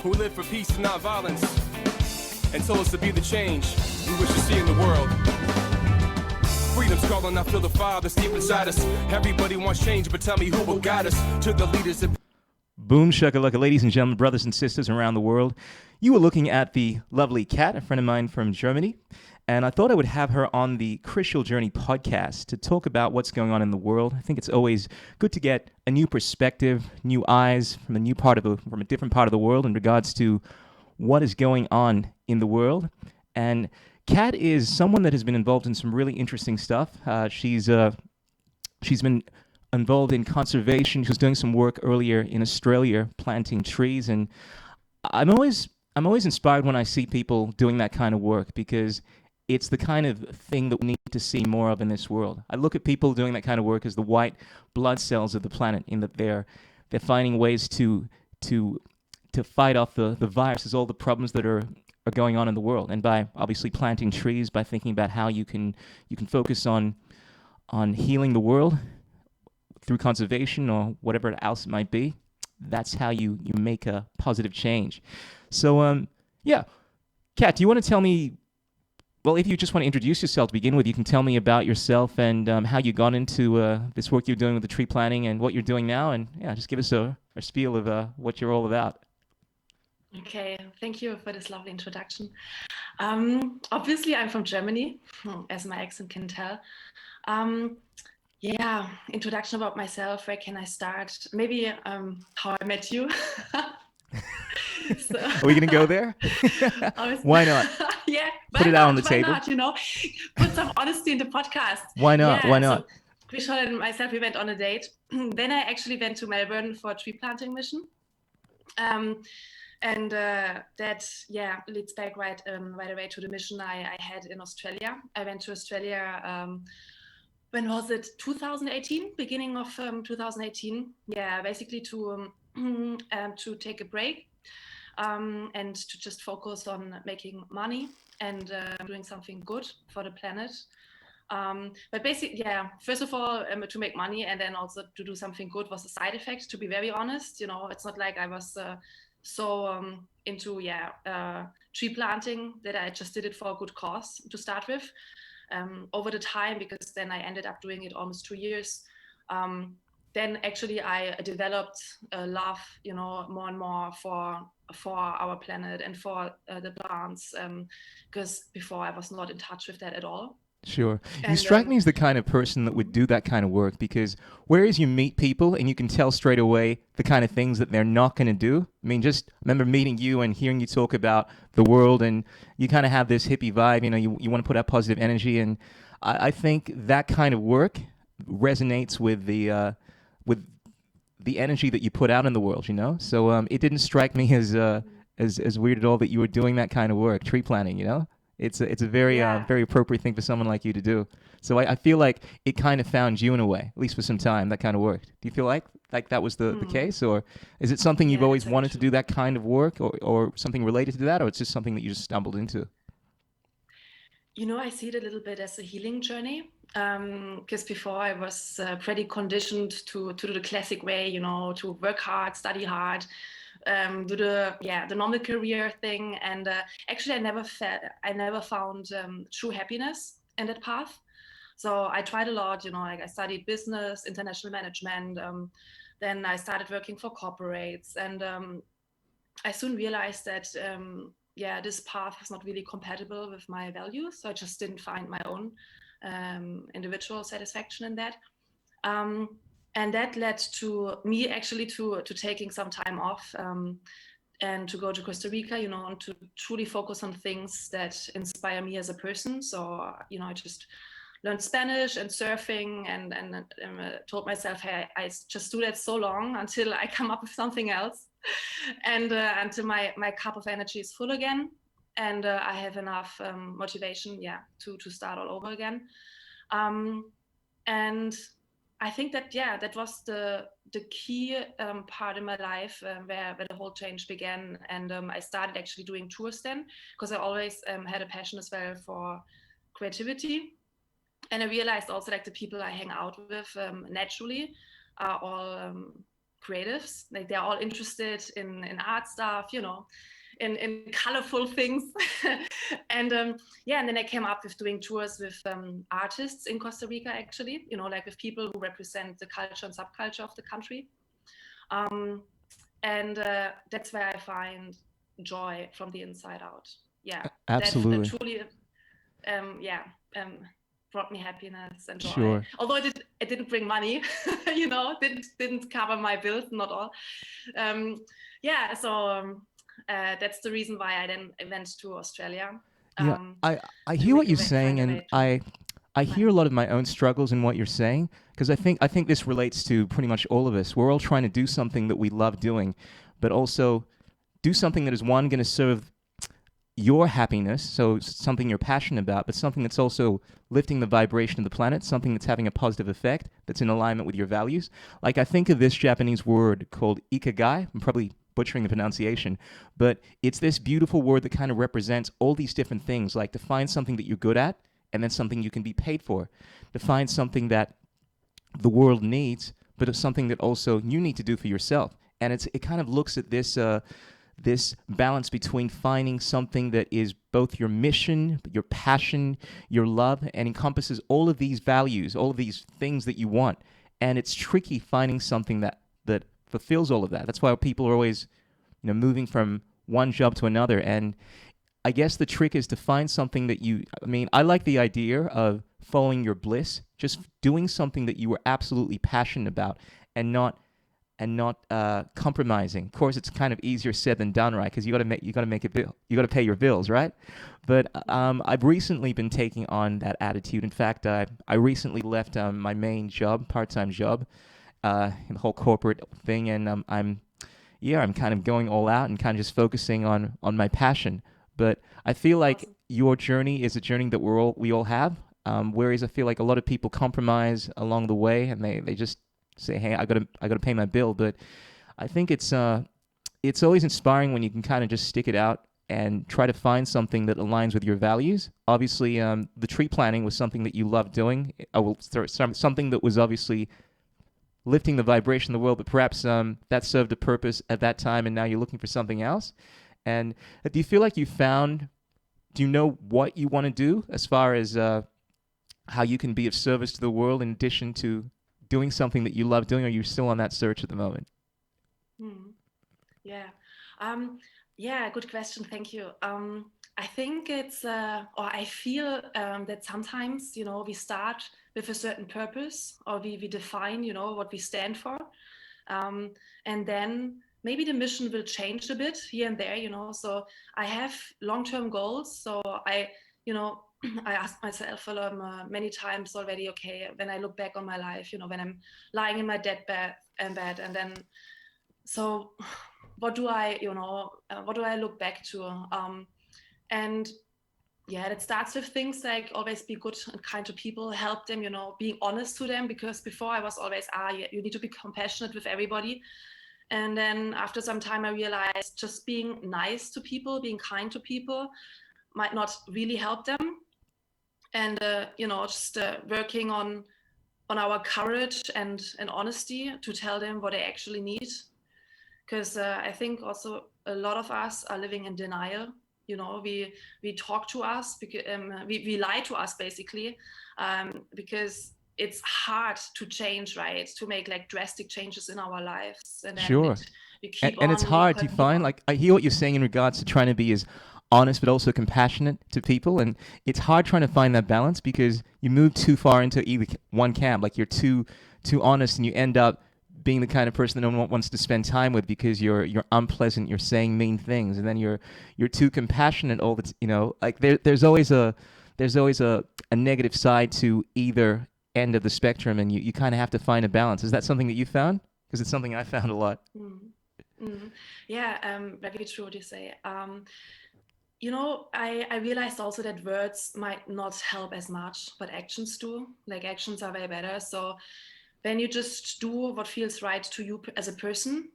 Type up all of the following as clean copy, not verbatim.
who live for peace and not violence, and told us to be the change we wish to see in the world. Freedom's calling, I feel the fire that's deep inside us. Everybody wants change, but tell me who will guide us to the leaders of... Boom shakalaka, ladies and gentlemen, brothers and sisters around the world. You were looking at the lovely Kat, a friend of mine from Germany, and I thought I would have her on the Crucial Journey podcast to talk about what's going on in the world. I think it's always good to get a new perspective, new eyes from a different part of the world in regards to what is going on in the world. And Kat is someone that has been involved in some really interesting stuff. She's been involved in conservation. She was doing some work earlier in Australia, planting trees, and I'm always inspired when I see people doing that kind of work, because it's the kind of thing that we need to see more of in this world. I look at people doing that kind of work as the white blood cells of the planet, in that they're finding ways to fight off the viruses, all the problems that are going on in the world. And by obviously planting trees, by thinking about how you can focus on healing the world through conservation or whatever else it might be, that's how you make a positive change. So, Kat, do you want to tell me, well, if you just want to introduce yourself to begin with, you can tell me about yourself and how you got into this work you're doing with the tree planting and what you're doing now, and just give us a spiel of what you're all about. Okay, thank you for this lovely introduction. Obviously, I'm from Germany, as my accent can tell. Introduction about myself, where can I start? Maybe how I met you. So, are we going to go there? Why not? Yeah, put it out on the table. Why not, put some honesty in the podcast. Why not? Yeah, why not? So Vishal and myself, we went on a date. Then I actually went to Melbourne for a tree planting mission. That leads back right away to the mission I had in Australia. I went to Australia, when was it? 2018, beginning of 2018. Yeah, basically to take a break and to just focus on making money and doing something good for the planet. But basically, first of all, to make money, and then also to do something good was a side effect, to be very honest. It's not like I was so into tree planting that I just did it for a good cause to start with. Over the time, because then I ended up doing it almost 2 years. Then actually I developed a love, more and more for our planet and for the plants, because before I was not in touch with that at all. Sure. You strike me as the kind of person that would do that kind of work, because whereas you meet people and you can tell straight away the kind of things that they're not going to do. I mean, just remember meeting you and hearing you talk about the world, and you kind of have this hippie vibe, you want to put out positive energy. And I think that kind of work resonates with the energy that you put out in the world, So it didn't strike me as weird at all that you were doing that kind of work, tree planting, It's a very very appropriate thing for someone like you to do. So I feel like it kind of found you in a way, at least for some time, that kind of work. Do you feel like that was the case, or is it something you've always wanted to do, that kind of work, or something related to that, or it's just something that you just stumbled into? I see it a little bit as a healing journey, because before I was pretty conditioned to do the classic way, to work hard, study hard, do the normal career thing, and actually I never found true happiness in that path. So I tried a lot, like I studied business, international management, then I started working for corporates, and I soon realized that this path was not really compatible with my values, so I just didn't find my own individual satisfaction in that. And that led to me actually to taking some time off and to go to Costa Rica, and to truly focus on things that inspire me as a person. So, I just learned Spanish and surfing and told myself, hey, I just do that so long until I come up with something else and until my cup of energy is full again and I have enough motivation, to start all over again. And I think that that was the key part in my life where the whole change began, and I started actually doing tours then, because I always had a passion as well for creativity, and I realized also like the people I hang out with naturally are all creatives. Like they're all interested in art stuff, in colorful things. And and then I came up with doing tours with artists in Costa Rica, actually, like with people who represent the culture and subculture of the country. And that's where I find joy from the inside out. Yeah, Absolutely. that truly, brought me happiness and joy. Sure. Although it didn't bring money, didn't cover my bills, not all. That's the reason why I then went to Australia. Yeah, I hear what you're saying, and I hear a lot of my own struggles in what you're saying, because I think this relates to pretty much all of us. We're all trying to do something that we love doing, but also do something that is, one, going to serve your happiness, so something you're passionate about, but something that's also lifting the vibration of the planet, something that's having a positive effect, that's in alignment with your values. Like, I think of this Japanese word called ikigai. I'm probably butchering the pronunciation, but it's this beautiful word that kind of represents all these different things, like to find something that you're good at, and then something you can be paid for, to find something that the world needs, but it's something that also you need to do for yourself. And it kind of looks at this this balance between finding something that is both your mission, your passion, your love, and encompasses all of these values, all of these things that you want. And it's tricky finding something that fulfills all of that. That's why people are always, moving from one job to another. And I guess the trick is to find something that I like the idea of following your bliss, just doing something that you were absolutely passionate about, and not compromising. Of course, it's kind of easier said than done, right? Because you got to pay your bills, right? But I've recently been taking on that attitude. In fact, I recently left my main job, part-time job, the whole corporate thing, and I'm kind of going all out and kind of just focusing on my passion. But I feel like your journey is a journey that we all have. Whereas I feel like a lot of people compromise along the way, and they just say, hey, I gotta pay my bill. But I think it's always inspiring when you can kind of just stick it out and try to find something that aligns with your values. Obviously, the tree planting was something that you loved doing. Something that was obviously lifting the vibration of the world, but perhaps that served a purpose at that time, and now you're looking for something else. And do you feel like do you know what you want to do as far as how you can be of service to the world in addition to doing something that you love doing, or are you still on that search at the moment? Yeah, good question. Thank you. I think or I feel that sometimes, we start with a certain purpose, or we define, what we stand for. And then maybe the mission will change a bit here and there, so I have long-term goals. So I asked myself many times already, okay, when I look back on my life, when I'm lying in my bed, and then, so what do I look back to? And yeah, that starts with things like always be good and kind to people, help them, being honest to them, because before I was always, you need to be compassionate with everybody. And then after some time, I realized just being nice to people, being kind to people might not really help them. And, just working on our courage and honesty to tell them what they actually need. Because I think also a lot of us are living in denial. We talk to us, because, we lie to us basically, because it's hard to change, right? To make like drastic changes in our lives. And then Sure. we keep And it's hard to find, like, I hear what you're saying in regards to trying to be as honest but also compassionate to people, and it's hard trying to find that balance because you move too far into either one camp. Like, you're too honest, and you end up being the kind of person that no one wants to spend time with because you're unpleasant, you're saying mean things, and then you're too compassionate all the like there's always a negative side to either end of the spectrum, and you kind of have to find a balance. Is that something that you found? Because it's something I found a lot. Yeah, very true what you say. I realized also that words might not help as much, but actions do. Like, actions are way better. So when you just do what feels right to you as a person,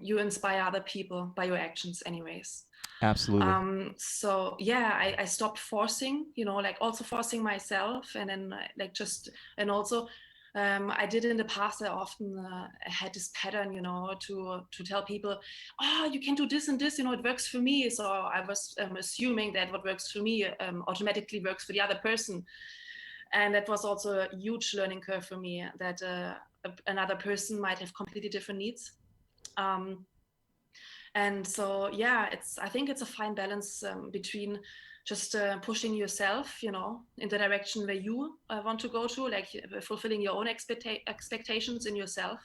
you inspire other people by your actions anyways. Absolutely. So yeah, I stopped forcing, like also forcing myself, and then and also I did in the past. I often had this pattern, to tell people, "Oh, you can do this and this. It works for me." So I was assuming that what works for me automatically works for the other person, and that was also a huge learning curve for me. That another person might have completely different needs. And so, yeah, I think it's a fine balance between just pushing yourself, in the direction where you want to go to, like fulfilling your own expectations in yourself,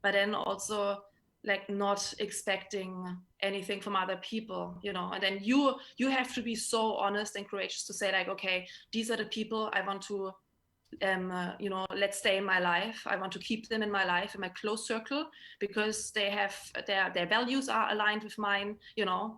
but then also like not expecting anything from other people, and then you have to be so honest and courageous to say like, okay, these are the people I want to let's stay in my life. I want to keep them in my life, in my close circle, because they have their values are aligned with mine.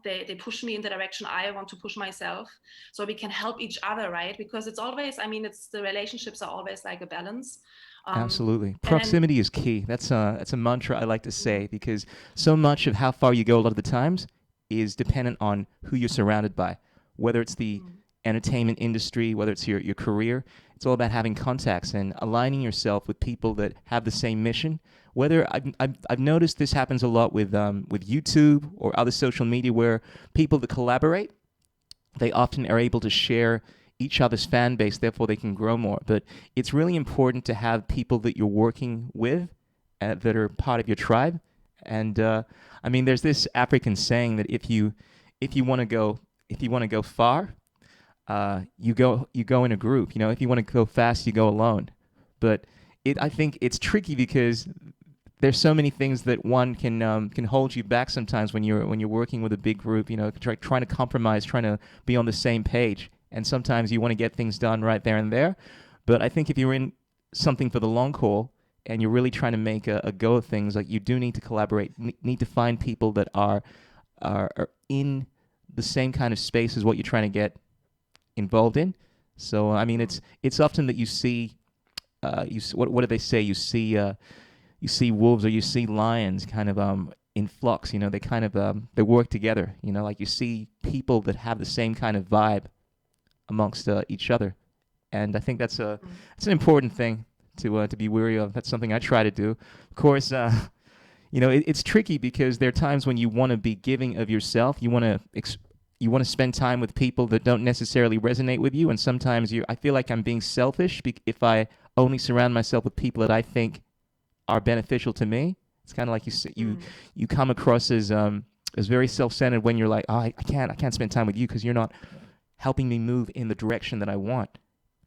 They push me in the direction I want to push myself, so we can help each other, right? Because it's always, it's the relationships are always like a balance. Absolutely. And then Proximity is key. That's a mantra I like to say, because so much of how far you go a lot of the times is dependent on who you're surrounded by, whether it's the entertainment industry, whether it's your career. It's all about having contacts and aligning yourself with people that have the same mission. Whether I've noticed this happens a lot with YouTube or other social media, where people that collaborate, they often are able to share each other's fan base, therefore they can grow more. But it's really important to have people that you're working with that are part of your tribe. And there's this African saying that if you want to go far, you go in a group. If you want to go fast, you go alone. But I think it's tricky because there's so many things that one can hold you back sometimes when you're working with a big group. Trying to compromise, trying to be on the same page, and sometimes you want to get things done right there and there. But I think if you're in something for the long haul and you're really trying to make a go of things, like, you do need to collaborate, need to find people that are in the same kind of space as what you're trying to get involved in. So it's often that you see what do they say? You see wolves or you see lions kind of in flocks. They kind of they work together. Like, you see people that have the same kind of vibe amongst each other, and I think that's an important thing to be wary of. That's something I try to do. Of course, it's tricky because there are times when you want to be giving of yourself. You want to spend time with people that don't necessarily resonate with you, and sometimes I feel like I'm being selfish if I only surround myself with people that I think are beneficial to me. It's kind of like you come across as very self-centered when you're like, oh, I can't spend time with you because you're not helping me move in the direction that I want.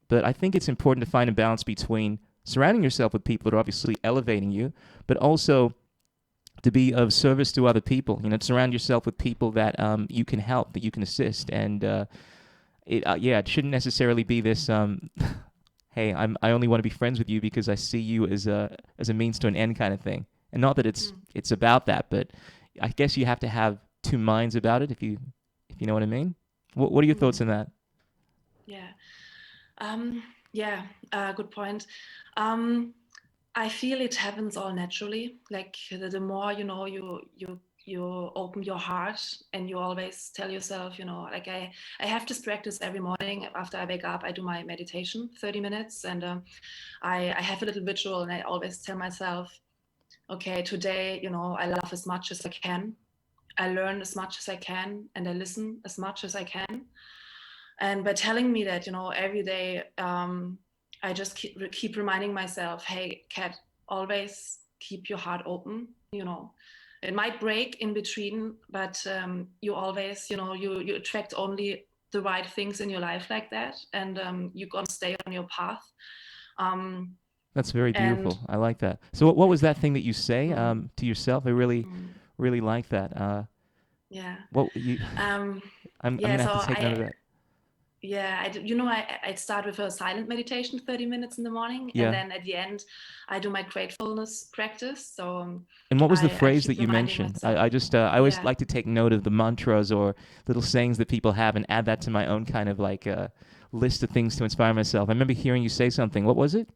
But I think it's important to find a balance between surrounding yourself with people that are obviously elevating you, but also to be of service to other people. To surround yourself with people that you can help, that you can assist, and it shouldn't necessarily be this. Hey, I only want to be friends with you because I see you as a means to an end kind of thing. And not that it's about that, but I guess you have to have two minds about it, if you know what I mean. What are your thoughts on that? Good point. I feel it happens all naturally. Like, the more you open your heart, and you always tell yourself, like, I have this practice every morning after I wake up. I do my meditation, 30 minutes, and I have a little ritual, and I always tell myself, okay, today, I love as much as I can. I learn as much as I can, and I listen as much as I can. And by telling me that, every day, I just keep reminding myself, hey, Kat, always keep your heart open. It might break in between, but you always, you attract only the right things in your life like that, and you're gonna stay on your path. That's very beautiful. I like that. So what was that thing that you say to yourself? I really like that. What you? I'm gonna have to take note of that. Yeah, I'd start with a silent meditation, 30 minutes in the morning, Yeah. and then at the end, I do my gratefulness practice. So, and what was the I phrase keep that you reminding mentioned? myself. I always like to take note of the mantras or little sayings that people have and add that to my own kind of like list of things to inspire myself. I remember hearing you say something. What was it?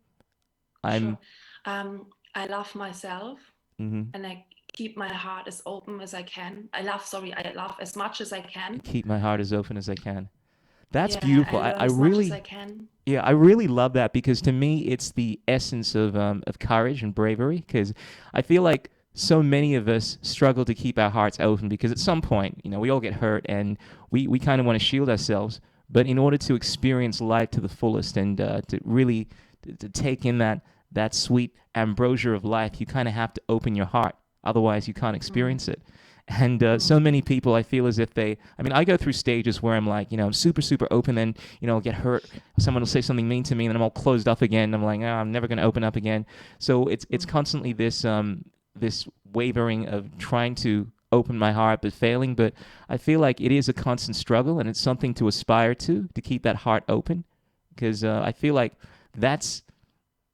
Sure. I love myself, and I keep my heart as open as I can. I love as much as I can. Keep my heart as open as I can. That's Yeah, beautiful. I learn I as much as really, I can. yeah, I really love that because to me, it's the essence of courage and bravery. Because I feel like so many of us struggle to keep our hearts open because at some point, we all get hurt and we kind of want to shield ourselves. But in order to experience life to the fullest and to really to take in that sweet ambrosia of life, you kind of have to open your heart. Otherwise, you can't Mm, experience it. And so mm, many people, I feel as if I mean, I go through stages where I'm like, I'm super, super open, then, I'll get hurt. Someone will say something mean to me, and then I'm all closed up again. And I'm like, I'm never going to open up again. So it's mm, constantly this wavering of trying to open my heart, but failing. But I feel like it is a constant struggle, and it's something to aspire to keep that heart open, because I feel like that's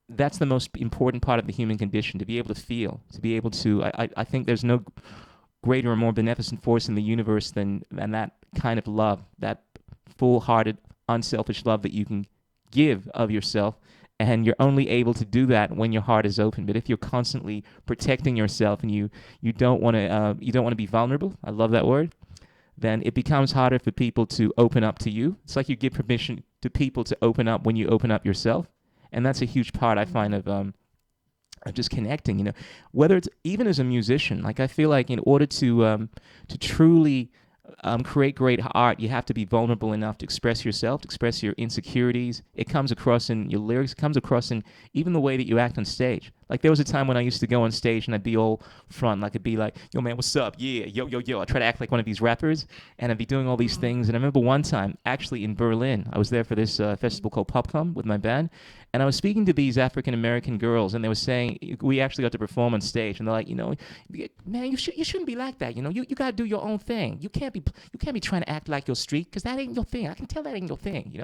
that's the most important part of the human condition, to be able to feel, to be able to. I think there's no greater or more beneficent force in the universe than that kind of love, that full-hearted, unselfish love that you can give of yourself. And you're only able to do that when your heart is open. But if you're constantly protecting yourself and you don't want to be vulnerable, I love that word, then it becomes harder for people to open up to you. It's like you give permission to people to open up when you open up yourself, and that's a huge part I find mm, of just connecting. Whether it's even as a musician, like I feel like in order to truly create great art, you have to be vulnerable enough to express yourself, to express your insecurities. It comes across in your lyrics, it comes across in even the way that you act on stage. Like there was a time when I used to go on stage and I'd be all front, like I'd be like, "Yo, man, what's up? Yeah, yo, yo, yo." I try to act like one of these rappers, and I'd be doing all these mm, things. And I remember one time, actually in Berlin, I was there for this festival called Popcom with my band, and I was speaking to these African American girls, and they were saying we actually got to perform on stage, and they're like, man, you shouldn't be like that. You got to do your own thing. You can't be trying to act like your street because that ain't your thing. I can tell that ain't your thing.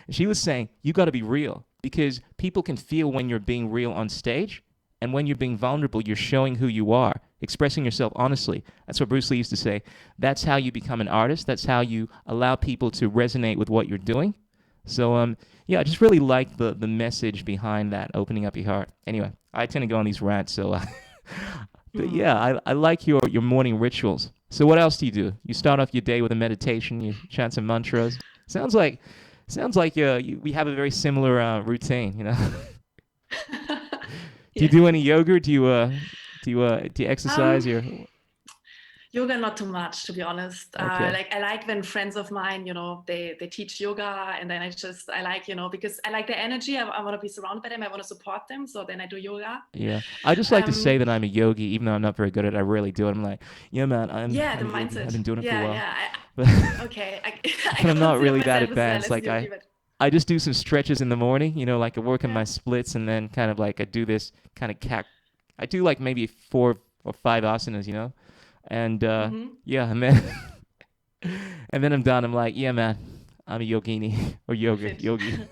And she was saying you got to be real because people can feel when you're being real on stage, and when you're being vulnerable, you're showing who you are, expressing yourself honestly. That's what Bruce Lee used to say. That's how you become an artist. That's how you allow people to resonate with what you're doing. So yeah, I just really like the message behind that, opening up your heart. Anyway, I tend to go on these rants, so but yeah, mm. I like your morning rituals. So what else do you do? You start off your day with a meditation. You chant some mantras. Sounds like we have a very similar routine. Do you Yeah. do any yoga? Do you exercise? Um, Or Yoga, not too much, to be honest. okay, Like I like when friends of mine, they teach yoga, and then I like, because I like the energy. I want to be surrounded by them. I want to support them. So then I do yoga. yeah. I just like to say Um, that I'm a yogi, even though I'm not very good at it. I really do it. I'm like, yeah, man, I'm yeah, the I'm a yogi. I've mindset. been doing it for a Yeah, while, yeah. but Okay, I but I'm not consider really that myself advanced. as a Like yogi, but I just do some stretches in the morning, like I work on yeah. my splits and then kind of like I do this kind of I do like maybe 4 or 5 asanas. And Hmm. yeah, and then and then I'm done. I'm like, yeah, man, I'm a yogini or Fit. yogi.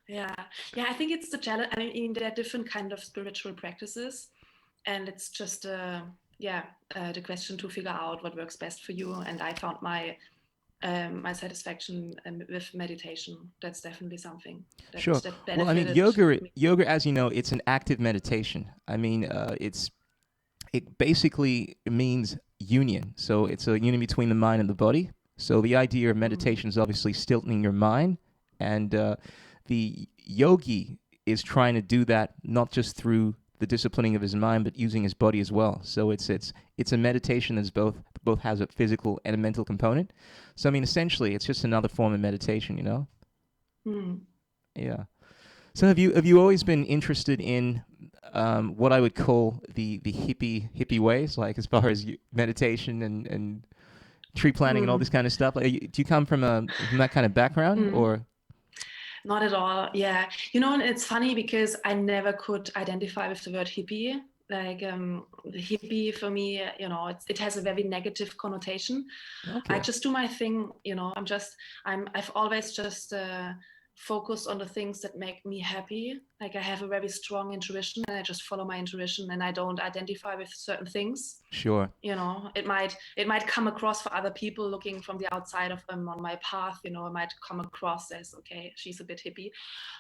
Yeah, yeah. I think it's the challenge. I mean, there are different kind of spiritual practices, and it's just yeah, the question to figure out what works best for you. And I found my satisfaction with meditation. That's definitely something Sure. that Well, I mean, benefited yoga, me. yoga, as you know, it's an active meditation. I mean, it basically means union. So it's a union between the mind and the body. So the idea of Mm, meditation is obviously stilling your mind, and the yogi is trying to do that not just through the disciplining of his mind, but using his body as well. So it's a meditation that's both has a physical and a mental component. So I mean, essentially, it's just another form of meditation. mm. Yeah. So have you always been interested in what I would call the hippie ways, like as far as meditation and tree planting and all this Mm, kind of stuff? Like, do you come from that kind of background, mm. or Not at all. Yeah. And it's funny because I never could identify with the word hippie. Like the hippie for me, it has a very negative connotation. I okay? just do my thing, I've always just focused on the things that make me happy. Like I have a very strong intuition, and I just follow my intuition, and I don't identify with certain things. Sure. You know, it might come across for other people looking from the outside of them on my path. You know, it might come across as, okay, she's a bit hippie.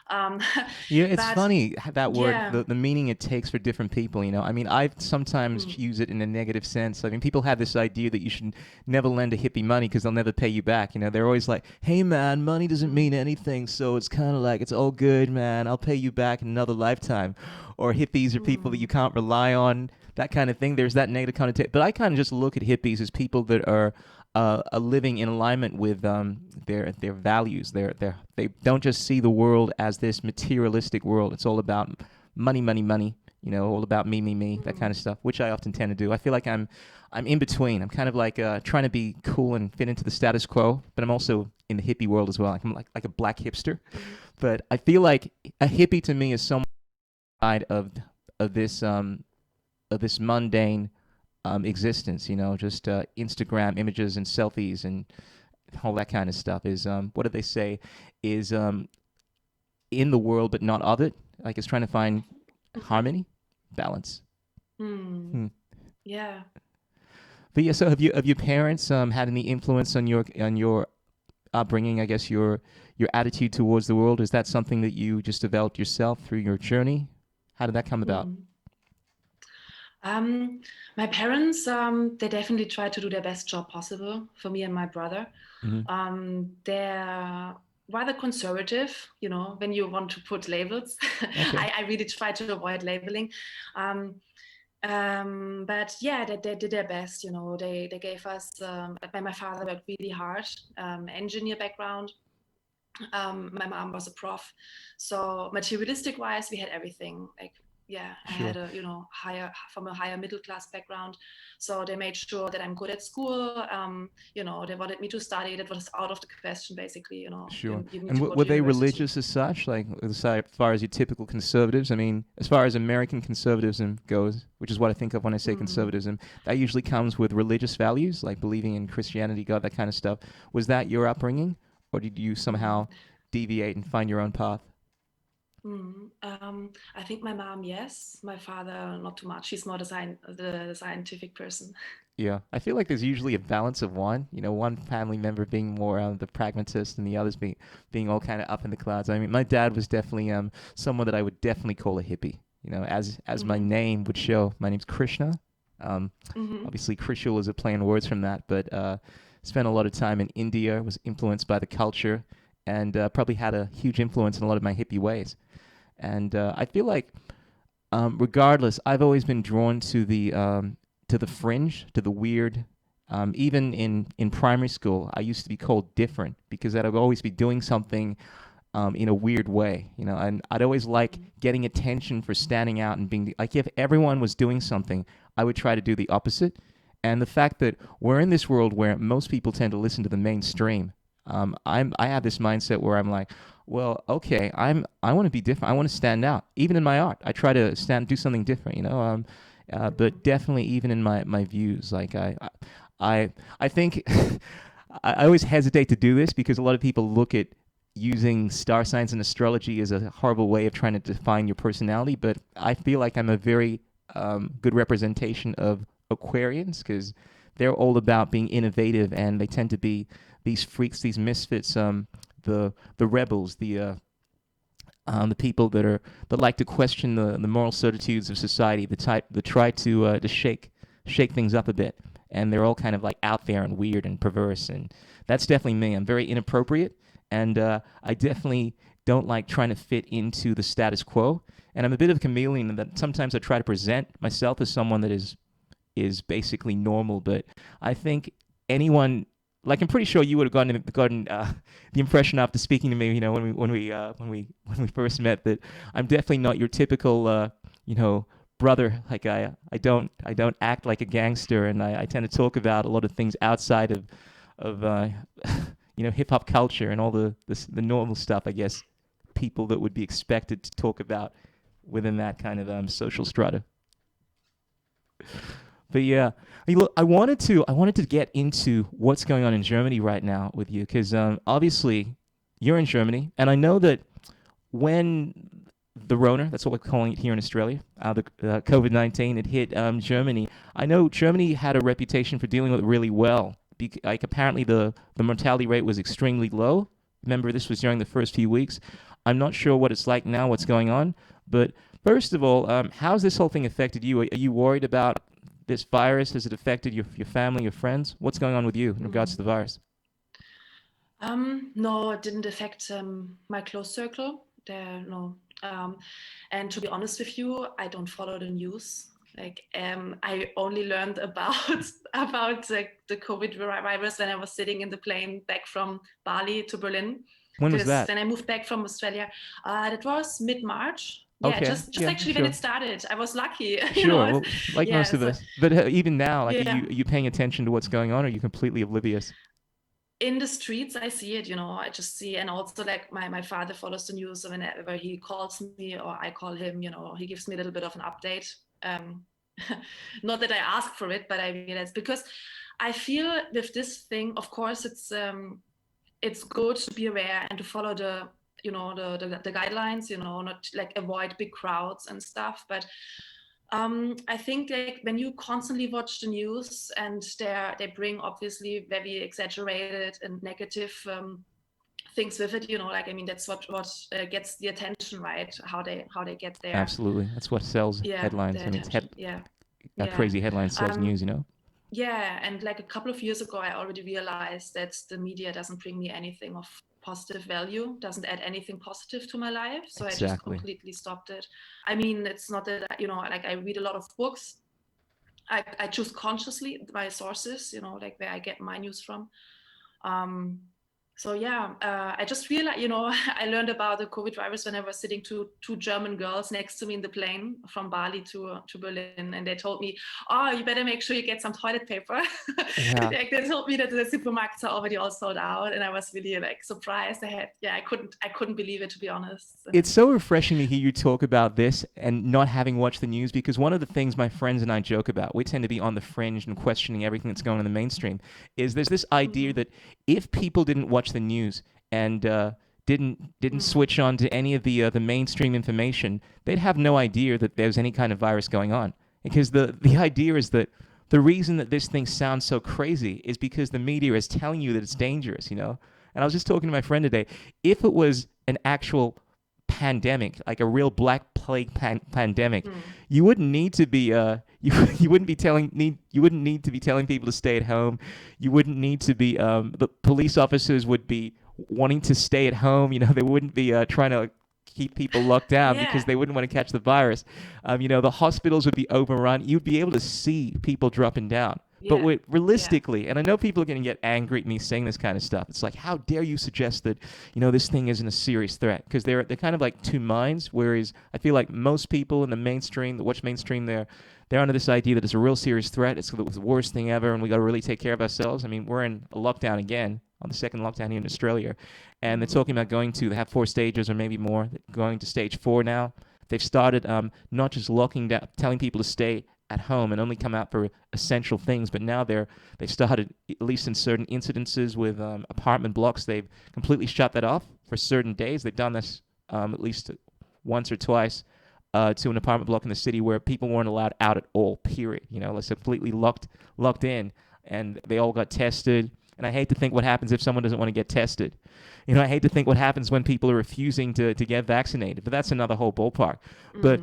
Um, Yeah, it's but funny that word, yeah. the meaning it takes for different people, you know. I mean, I sometimes use it in a negative sense. I mean, people have this idea that you should never lend a hippie money because they'll never pay you back. You know, they're always like, hey, man, money doesn't mean anything. So it's kind of like, it's all good, man. I'll pay you back in another lifetime. Or hippies are people that you can't rely on, that kind of thing. There's that negative connotation. But I kind of just look at hippies as people that are living in alignment with their values. They don't just see the world as this materialistic world. It's all about money, money, money. You know, all about me, me, me, that kind of stuff, which I often tend to do. I feel like I'm in between. I'm kind of like trying to be cool and fit into the status quo, but I'm also in the hippie world as well. I'm like a black hipster. But I feel like a hippie to me is someone side of this mundane existence, you know, just Instagram images and selfies and all that kind of stuff is what do they say is in the world but not of it. Like it's trying to find harmony, balance. Hmm. Yeah. But yeah, so have your parents had any influence on your upbringing? I guess your attitude towards the world, is that something that you just developed yourself through your journey? How did that come about? My parents, they definitely try to do their best job possible for me and my brother. They're rather conservative, you know, when you want to put labels. Okay. I really try to avoid labeling. But yeah, they did their best, you know. They gave us, my father worked really hard, engineer background. My mom was a prof. So materialistic wise, we had everything. Like, yeah, I Sure. had a, you know, from a higher middle class background. So they made sure that I'm good at school. You know, they wanted me to study. That was out of the question, basically, you know, Sure. you need And to go were to they university. religious as such, like as far as your typical conservatives? I mean, as far as American conservatism goes, which is what I think of when I say conservatism, that usually comes with religious values, like believing in Christianity, God, that kind of stuff. Was that your upbringing, or did you somehow deviate and find your own path? I think my mom, yes. My father, not too much. He's more the scientific person. Yeah, I feel like there's usually a balance of one. You know, one family member being more the pragmatist, and the others being all kind of up in the clouds. I mean, my dad was definitely someone that I would definitely call a hippie. You know, as my name would show, my name's Krishna. Obviously, Krishna is a play on words from that, but spent a lot of time in India, was influenced by the culture, and probably had a huge influence in a lot of my hippie ways. And I feel like, regardless, I've always been drawn to the fringe, to the weird. Even in primary school, I used to be called different because I'd always be doing something in a weird way, you know. And I'd always like getting attention for standing out and being like, if everyone was doing something, I would try to do the opposite. And the fact that we're in this world where most people tend to listen to the mainstream, I have this mindset where I'm like, well, okay, I want to be different. I want to stand out. Even in my art, I try to do something different, you know. But definitely even in my views, like I think I always hesitate to do this because a lot of people look at using star signs and astrology as a horrible way of trying to define your personality. But I feel like I'm a very good representation of Aquarians because they're all about being innovative, and they tend to be these freaks, these misfits, the rebels, the people that like to question the moral certitudes of society, the type that try to shake things up a bit, and they're all kind of like out there and weird and perverse, and that's definitely me. I'm very inappropriate, and I definitely don't like trying to fit into the status quo, and I'm a bit of a chameleon in that sometimes I try to present myself as someone that is basically normal, but I think anyone, like I'm pretty sure you would have gotten the impression after speaking to me, you know, when we first met, that I'm definitely not your typical you know, brother. Like I don't act like a gangster, and I tend to talk about a lot of things outside of you know, hip hop culture and all the normal stuff, I guess, people that would be expected to talk about within that kind of social strata. But yeah, hey, look, I wanted to get into what's going on in Germany right now with you because obviously you're in Germany, and I know that when the Rona, that's what we're calling it here in Australia, the COVID-19, it hit Germany. I know Germany had a reputation for dealing with it really well. Like apparently the mortality rate was extremely low. Remember, this was during the first few weeks. I'm not sure what it's like now, what's going on. But first of all, how's this whole thing affected you? Are you worried about this virus? Has it affected your family, your friends? What's going on with you in regards to the virus? No, it didn't affect my close circle. No. And to be honest with you, I don't follow the news. Like, I only learned about the COVID virus when I was sitting in the plane back from Bali to Berlin. When was that? When I moved back from Australia, that was mid-March. Yeah, Okay. just actually sure. when it started, I was lucky. Sure, well, like Yeah, most of so- us. But even now, like, Yeah. are you paying attention to what's going on, or are you completely oblivious? In the streets, I see it, I just see, and also like my father follows the news, so whenever he calls me or I call him, he gives me a little bit of an update. Not that I ask for it, but I realize, because I feel with this thing, of course, it's good to be aware and to follow the guidelines, not like avoid big crowds and stuff, but I think like when you constantly watch the news and they bring obviously very exaggerated and negative things with it, like, I mean, that's what gets the attention, right? How they get there. Absolutely, that's what sells headlines. I mean, crazy headlines sells news. Yeah, and like a couple of years ago, I already realized that the media doesn't bring me anything of positive value, doesn't add anything positive to my life. So I just completely stopped it. I mean, it's not that, like, I read a lot of books. I choose consciously my sources, like where I get my news from. So yeah, I just realized, I learned about the COVID virus when I was sitting two German girls next to me in the plane from Bali to Berlin, and they told me, "Oh, you better make sure you get some toilet paper." Yeah. Like, they told me that the supermarkets are already all sold out, and I was really like surprised. I couldn't believe it, to be honest. It's so refreshing to hear you talk about this and not having watched the news, because one of the things my friends and I joke about, we tend to be on the fringe and questioning everything that's going on in the mainstream, is there's this idea that if people didn't watch the news and didn't switch on to any of the mainstream information, they'd have no idea that there's any kind of virus going on. Because the idea is that the reason that this thing sounds so crazy is because the media is telling you that it's dangerous, And I was just talking to my friend today. If it was an actual pandemic, like a real Black Plague pandemic, you wouldn't need to be you wouldn't need to be telling people to stay at home. You wouldn't need to be the police officers would be wanting to stay at home. They wouldn't be trying to keep people locked down because they wouldn't want to catch the virus. The hospitals would be overrun. You'd be able to see people dropping down. But realistically, and I know people are going to get angry at me saying this kind of stuff. It's like, how dare you suggest that, this thing isn't a serious threat? Because they're kind of like two minds, whereas I feel like most people in the mainstream, that watch mainstream, they're under this idea that it's a real serious threat. It's the worst thing ever, and we got to really take care of ourselves. I mean, we're in a lockdown again, on the second lockdown here in Australia, and they're talking about they have 4 stages or maybe more, going to stage 4 now. They've started not just locking down, telling people to stay at home and only come out for essential things, but now they've started, at least in certain incidences with apartment blocks, they've completely shut that off for certain days. They've done this at least once or twice to an apartment block in the city where people weren't allowed out at all, period. It's completely locked in, and they all got tested. And I hate to think what happens if someone doesn't want to get tested. I hate to think what happens when people are refusing to get vaccinated, but that's another whole ballpark. But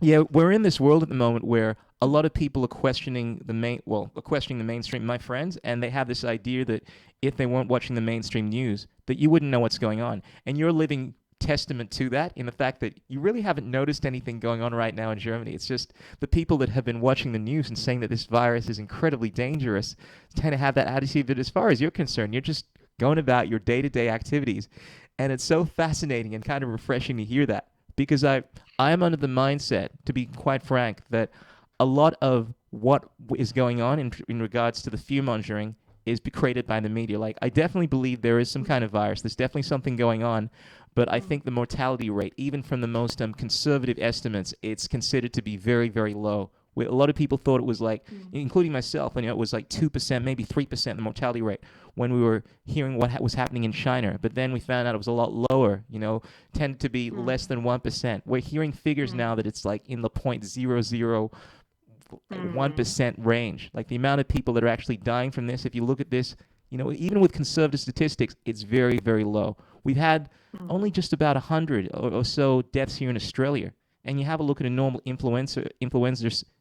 we're in this world at the moment where a lot of people are questioning the mainstream, my friends, and they have this idea that if they weren't watching the mainstream news, that you wouldn't know what's going on. And you're living testament to that in the fact that you really haven't noticed anything going on right now in Germany. It's just the people that have been watching the news and saying that this virus is incredibly dangerous tend to have that attitude that as far as you're concerned, you're just going about your day-to-day activities. And it's so fascinating and kind of refreshing to hear that, because I am under the mindset, to be quite frank, that a lot of what is going on in regards to the fear-mongering is created by the media. Like, I definitely believe there is some kind of virus. There's definitely something going on. But I think the mortality rate, even from the most conservative estimates, it's considered to be very, very low. where a lot of people thought it was like, including myself, and it was like 2%, maybe 3% the mortality rate when we were hearing what was happening in China. But then we found out it was a lot lower, tended to be less than 1%. We're hearing figures now that it's like in the 0.001% range. Like the amount of people that are actually dying from this, if you look at this, even with conservative statistics, it's very, very low. We've had only just about 100 or so deaths here in Australia. And you have a look at a normal influenza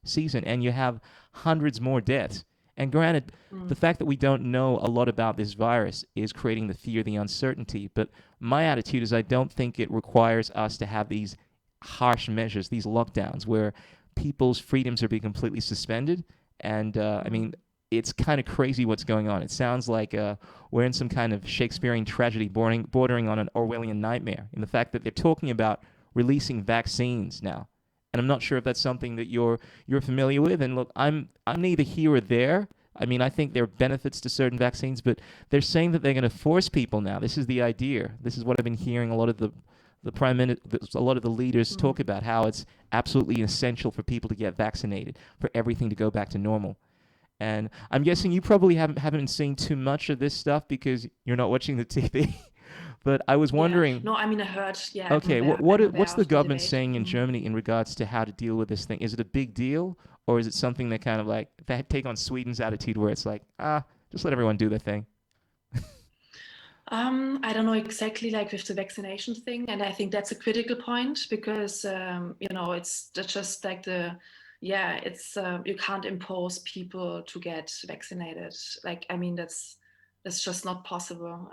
season, and you have hundreds more deaths. And granted, the fact that we don't know a lot about this virus is creating the fear, the uncertainty. But my attitude is I don't think it requires us to have these harsh measures, these lockdowns, where people's freedoms are being completely suspended. And, it's kind of crazy what's going on. It sounds like we're in some kind of Shakespearean tragedy bordering on an Orwellian nightmare, in the fact that they're talking about releasing vaccines now. And I'm not sure if that's something that you're familiar with. And look, I'm neither here or there. I mean, I think there are benefits to certain vaccines, but they're saying that they're going to force people now. This is the idea. This is what I've been hearing a lot of the prime minister, a lot of the leaders talk about, how it's absolutely essential for people to get vaccinated, for everything to go back to normal. And I'm guessing you probably haven't seen too much of this stuff because you're not watching the TV. But I was wondering. Yeah. No, I heard. Yeah. Okay, what's the government saying in Germany in regards to how to deal with this thing? Is it a big deal, or is it something that kind of like they take on Sweden's attitude, where it's like, just let everyone do their thing? I don't know exactly, like with the vaccination thing, and I think that's a critical point because it's just like you can't impose people to get vaccinated. Like, that's just not possible.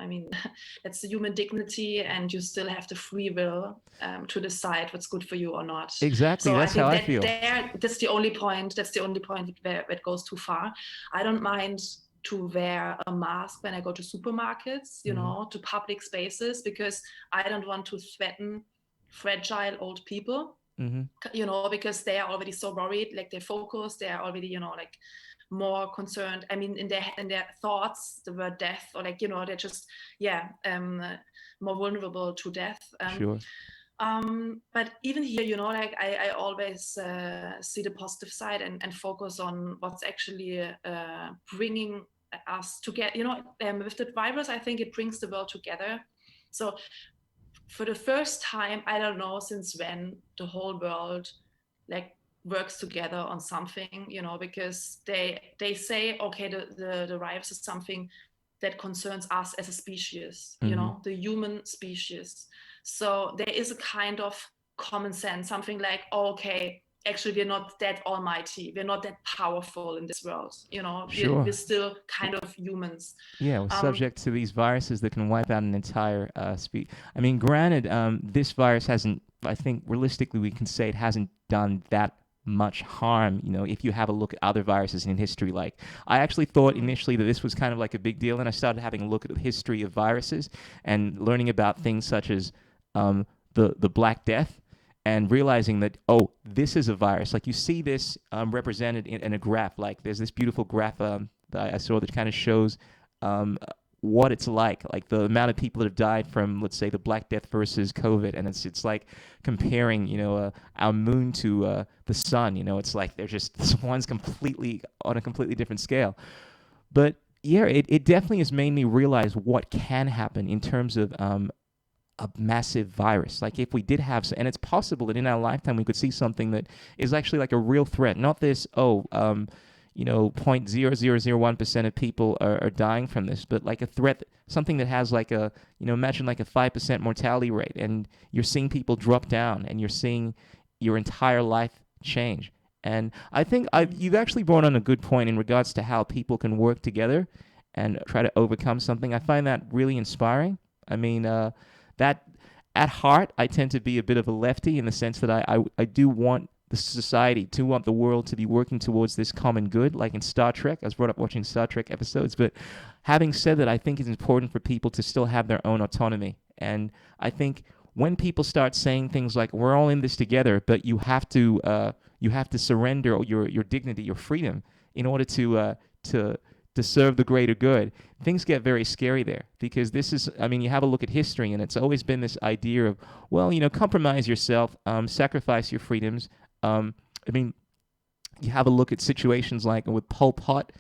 That's the human dignity, and you still have the free will to decide what's good for you or not. Exactly, so that's how I feel. That's the only point. That's the only point where it goes too far. I don't mind to wear a mask when I go to supermarkets, to public spaces, because I don't want to threaten fragile old people. Because they are already so worried, like they're focused, they are already, more concerned. In their thoughts, the word death, or they're just, more vulnerable to death. Sure. But even here, I always see the positive side and focus on what's actually bringing us together. With the virus, I think it brings the world together. So for the first time, I don't know since when, the whole world works together on something, because they say, okay, the virus is something that concerns us as a species, the human species. So there is a kind of common sense, something like, okay, actually we're not that almighty, we're not that powerful in this world, Sure. we're still kind of humans. Yeah, we're subject to these viruses that can wipe out an entire species. Granted, this virus hasn't, I think realistically we can say it hasn't done that much harm, if you have a look at other viruses in history. Like, I actually thought initially that this was kind of like a big deal, and I started having a look at the history of viruses and learning about things such as the Black Death, and realizing that, this is a virus. Like, you see this represented in a graph. Like, there's this beautiful graph that I saw that kind of shows what it's like the amount of people that have died from, let's say, the Black Death versus COVID, and it's like comparing, our moon to the sun. It's like they're just one's completely on a completely different scale. But yeah, it definitely has made me realize what can happen in terms of a massive virus. Like, if we did have, and it's possible that in our lifetime we could see something that is actually like a real threat, not this 0.0001% of people are dying from this, but like a threat, something that has like a, imagine like a 5% mortality rate, and you're seeing people drop down, and you're seeing your entire life change. And I think you've actually brought on a good point in regards to how people can work together and try to overcome something. I find that really inspiring. That at heart, I tend to be a bit of a lefty in the sense that I do want the society, to want the world to be working towards this common good, like in Star Trek. I was brought up watching Star Trek episodes, but having said that, I think it's important for people to still have their own autonomy. And I think when people start saying things like, we're all in this together, but you have to surrender your dignity, your freedom, in order to serve the greater good, things get very scary there, because this is, you have a look at history, and it's always been this idea of, well, compromise yourself, sacrifice your freedoms. You have a look at situations like with Pol Pot.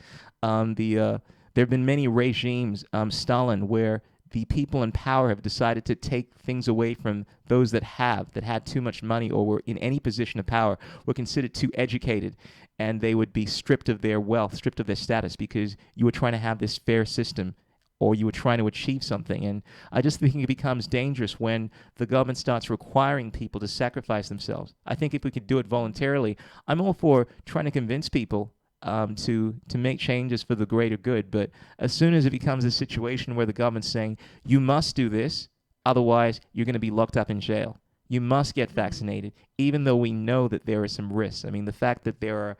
There have been many regimes, Stalin, where the people in power have decided to take things away from those that had too much money or were in any position of power, were considered too educated, and they would be stripped of their wealth, stripped of their status, because you were trying to have this fair system or you were trying to achieve something. And I just think it becomes dangerous when the government starts requiring people to sacrifice themselves. I think if we could do it voluntarily, I'm all for trying to convince people to make changes for the greater good. But as soon as it becomes a situation where the government's saying, you must do this, otherwise you're going to be locked up in jail. You must get vaccinated, even though we know that there are some risks. I mean, the fact that there are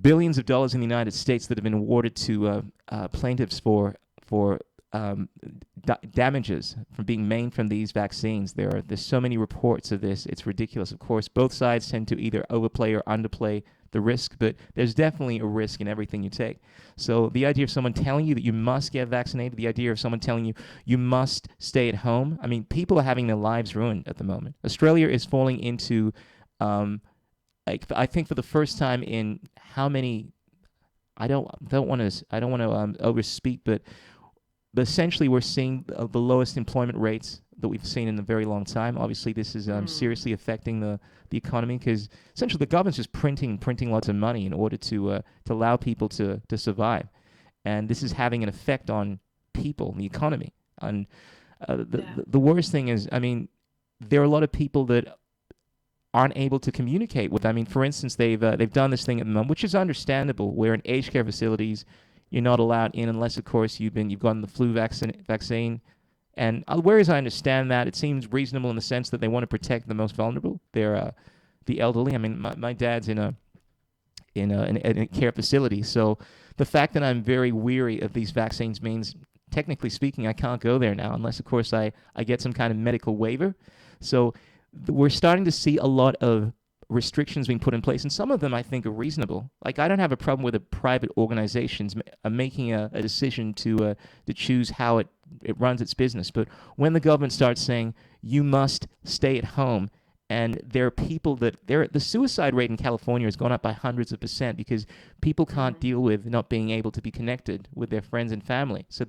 billions of dollars in the United States that have been awarded to plaintiffs for damages from being maimed from these vaccines. There's so many reports of this. It's ridiculous. Of course, both sides tend to either overplay or underplay the risk, but there's definitely a risk in everything you take. So the idea of someone telling you that you must get vaccinated, the idea of someone telling you you must stay at home, I mean, people are having their lives ruined at the moment. Australia is falling into, I think for the first time in how many, I don't want to overspeak, but essentially we're seeing the lowest employment rates that we've seen in a very long time. Obviously, this is seriously affecting the economy, because essentially the government's just printing lots of money in order to allow people to survive, and this is having an effect on people and the economy. And the worst thing is, I mean, there are a lot of people that aren't able to communicate with. I mean, for instance, they've done this thing at the moment, which is understandable, where in aged care facilities you're not allowed in unless, of course, you've gotten the flu vaccine. And whereas I understand that, it seems reasonable in the sense that they want to protect the most vulnerable. They're the elderly. I mean, my dad's in a care facility, so the fact that I'm very weary of these vaccines means, technically speaking, I can't go there now unless, of course, I get some kind of medical waiver. So we're starting to see a lot of restrictions being put in place, and some of them I think are reasonable. Like, I don't have a problem with a private organizations making a decision to choose how it runs its business. But when the government starts saying you must stay at home, and there are people that the suicide rate in California has gone up by hundreds of percent because people can't deal with not being able to be connected with their friends and family. So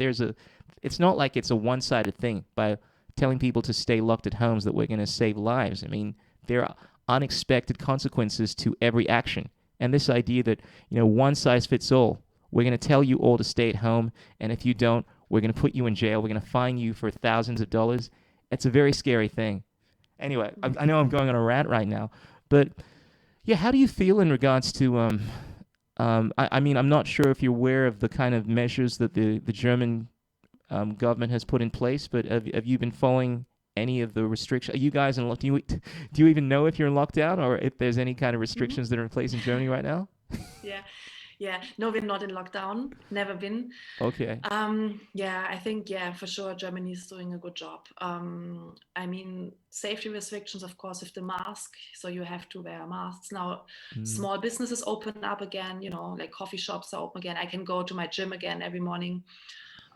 it's not like it's a one-sided thing by telling people to stay locked at homes that we're going to save lives. I mean, there are unexpected consequences to every action. And this idea that, one size fits all, we're going to tell you all to stay at home, and if you don't, we're going to put you in jail, we're going to fine you for thousands of dollars. It's a very scary thing. Anyway, I know I'm going on a rant right now, but yeah, how do you feel in regards to, I mean, I'm not sure if you're aware of the kind of measures that the German government has put in place, but have you been following any of the restrictions? Are you guys in do you even know if you're in lockdown, or if there's any kind of restrictions that are in place in Germany right now? Yeah. No, we're not in lockdown. Never been. Okay. I think, for sure, Germany is doing a good job. I mean, safety restrictions, of course, with the mask. So you have to wear masks. Now, small businesses open up again, like coffee shops are open again. I can go to my gym again every morning.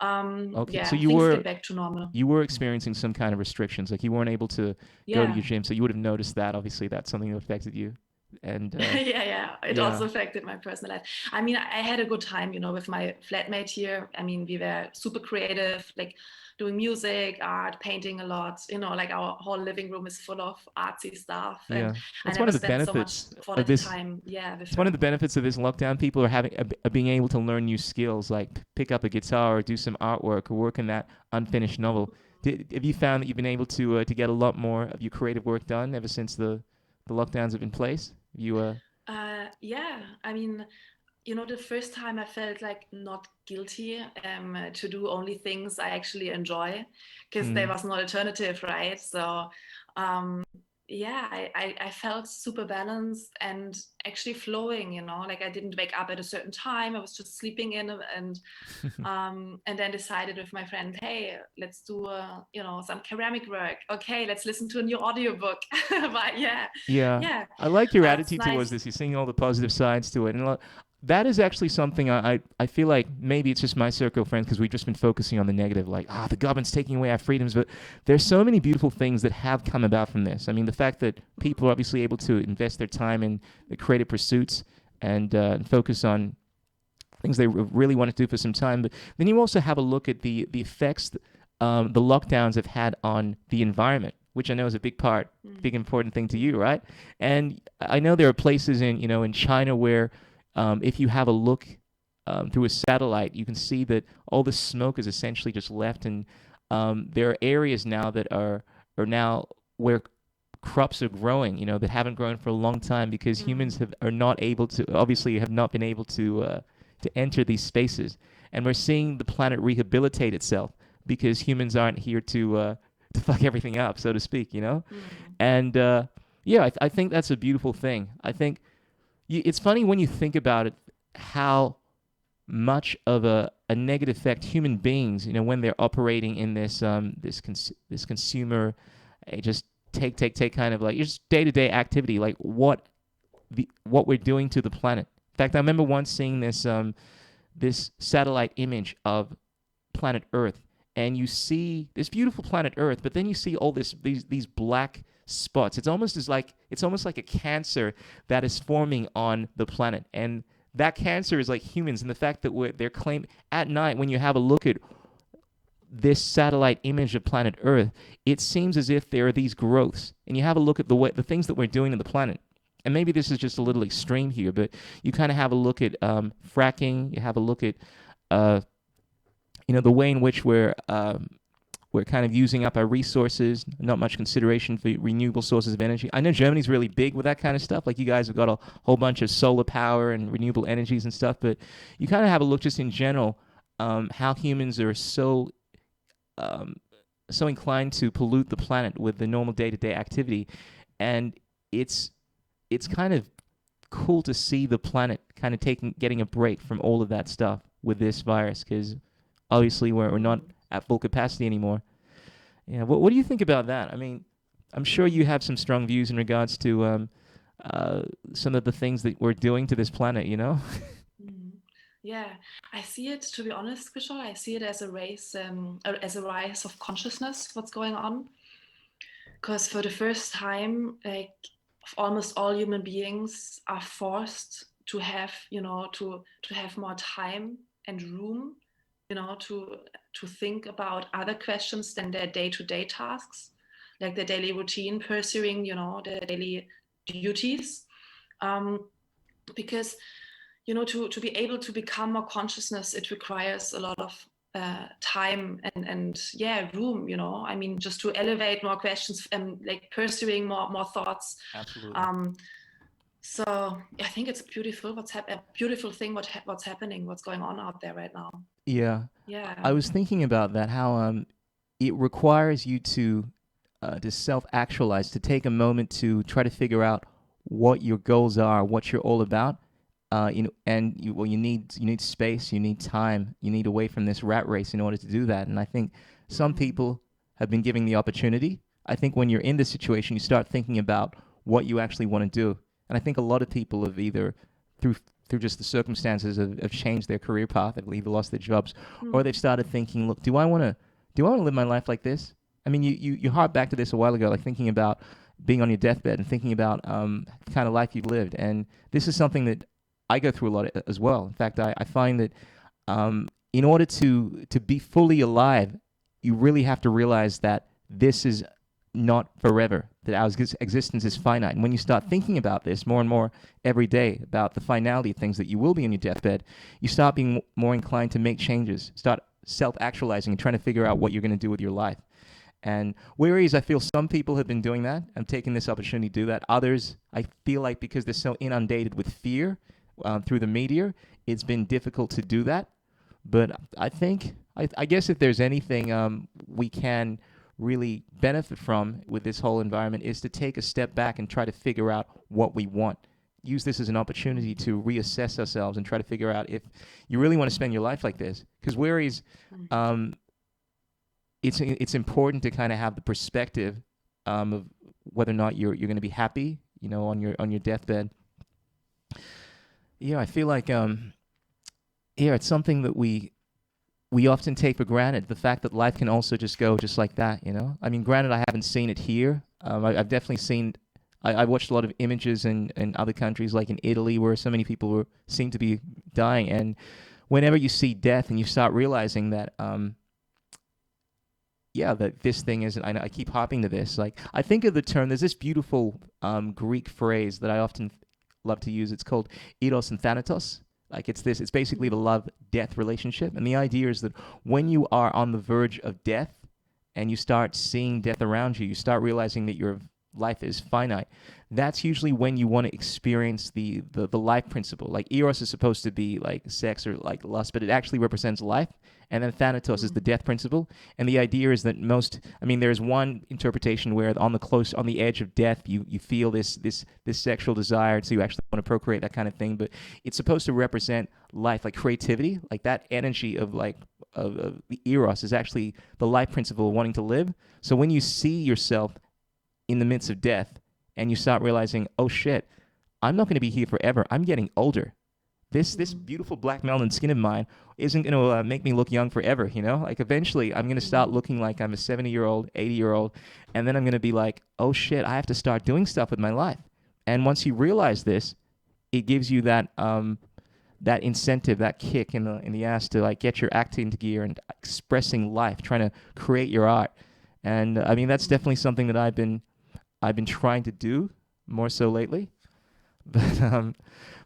Okay, so things get back to normal. You were experiencing some kind of restrictions, like you weren't able to go to your gym, so you would have noticed that. Obviously, that's something that affected you. And it also affected my personal life. I mean, I had a good time, with my flatmate here. I mean, we were super creative, like doing music, art, painting a lot. Like our whole living room is full of artsy stuff. And that's one of the benefits of this time. It's one of the benefits of this lockdown. People are being able to learn new skills, like pick up a guitar or do some artwork or work on that unfinished novel. Have you found that you've been able to get a lot more of your creative work done ever since the lockdowns have been in place? I mean, the first time I felt like not guilty to do only things I actually enjoy, because there was no alternative, right? So I felt super balanced and actually flowing, like I didn't wake up at a certain time. I was just sleeping in, and then decided with my friend, hey, let's do some ceramic work. Okay, let's listen to a new audiobook. But I like your attitude nice. towards this. You're seeing all the positive sides to it, and that is actually something I feel like maybe it's just my circle of friends, because we've just been focusing on the negative, like, the government's taking away our freedoms. But there's so many beautiful things that have come about from this. I mean, the fact that people are obviously able to invest their time in the creative pursuits, and focus on things they really want to do for some time. But then you also have a look at the effects the lockdowns have had on the environment, which I know is a big part, big important thing to you, right? And I know there are places in China where if you have a look through a satellite, you can see that all the smoke is essentially just left, and there are areas now that are now where crops are growing, that haven't grown for a long time because humans are not able to, obviously have not been able to enter these spaces. And we're seeing the planet rehabilitate itself because humans aren't here to fuck everything up, so to speak, And I think that's a beautiful thing. I think it's funny when you think about it, how much of a negative effect human beings, when they're operating in this this consumer, just take kind of like just day-to-day activity, like what we're doing to the planet. In fact, I remember once seeing this satellite image of planet Earth, and you see this beautiful planet Earth, but then you see all these black spots. It's almost like a cancer that is forming on the planet, and that cancer is like humans, and the fact that they're claiming at night when you have a look at this satellite image of planet Earth, it seems as if there are these growths, and you have a look at the things that we're doing to the planet. And maybe this is just a little extreme here, but you kind of have a look at fracking. You have a look at the way in which we're kind of using up our resources, not much consideration for renewable sources of energy. I know Germany's really big with that kind of stuff. Like you guys have got a whole bunch of solar power and renewable energies and stuff, but you kind of have a look just in general how humans are so inclined to pollute the planet with the normal day-to-day activity. And it's kind of cool to see the planet kind of getting a break from all of that stuff with this virus, because obviously we're not at full capacity anymore. Yeah, what do you think about that? I mean, I'm sure you have some strong views in regards to some of the things that we're doing to this planet, Yeah, I see it, to be honest, Kishore, I see it as a rise of consciousness, what's going on. Because for the first time, like almost all human beings are forced to have, to have more time and room, to think about other questions than their day-to-day tasks, like their daily routine, pursuing, their daily duties. Because, to be able to become more consciousness, it requires a lot of time and room, I mean, just to elevate more questions and like pursuing more thoughts. Absolutely. So I think it's beautiful a beautiful thing what's happening, what's going on out there right now. Yeah. Yeah. I was thinking about that, how it requires you to self-actualize, to take a moment to try to figure out what your goals are, what you're all about. You need space, you need time, you need away from this rat race in order to do that. And I think some people have been given the opportunity. I think when you're in this situation, you start thinking about what you actually want to do. And I think a lot of people have either through just the circumstances have changed their career path, they've either lost their jobs, or they've started thinking, look, do I want to live my life like this? I mean, you hark back to this a while ago, like thinking about being on your deathbed and thinking about the kind of life you've lived. And this is something that I go through a lot as well. In fact, I find that in order to be fully alive, you really have to realize that this is not forever, that our existence is finite. And when you start thinking about this more and more every day, about the finality of things, that you will be on your deathbed, you start being more inclined to make changes, start self-actualizing and trying to figure out what you're going to do with your life. And whereas I feel some people have been doing that and taking this opportunity to do that, others, I feel like because they're so inundated with fear through the media, it's been difficult to do that. But I think, I guess if there's anything we can really benefit from with this whole environment is to take a step back and try to figure out what we want. Use this as an opportunity to reassess ourselves and try to figure out if you really want to spend your life like this. Because whereas it's important to kind of have the perspective of whether or not you're going to be happy, on your deathbed. Yeah, I feel like it's something that we often take for granted, the fact that life can also just go just like that, I mean, granted, I haven't seen it here. I've definitely seen I watched a lot of images in other countries, like in Italy, where so many people seem to be dying. And whenever you see death and you start realizing that, yeah, that this thing isn't, I keep hopping to this. Like, I think of the term, there's this beautiful Greek phrase that I often love to use. It's called eros and thanatos. Like, it's basically the love-death relationship. And the idea is that when you are on the verge of death and you start seeing death around you, you start realizing that your life is finite. That's usually when you want to experience the life principle. Like, eros is supposed to be like sex or like lust, but it actually represents life. And then thanatos is the death principle. And the idea is that there's one interpretation where on the edge of death, you feel this sexual desire to actually want to procreate, that kind of thing. But it's supposed to represent life, like creativity, like that energy of of the eros is actually the life principle of wanting to live. So when you see yourself in the midst of death and you start realizing, oh shit, I'm not going to be here forever. I'm getting older. This beautiful black melanin skin of mine isn't going to make me look young forever, you know? Like, eventually I'm going to start looking like I'm a 70-year-old, 80-year-old, and then I'm going to be like, oh shit, I have to start doing stuff with my life. And once you realize this, it gives you that incentive, that kick in the ass to like get your act into gear and expressing life, trying to create your art. And that's definitely something that I've been trying to do more so lately. But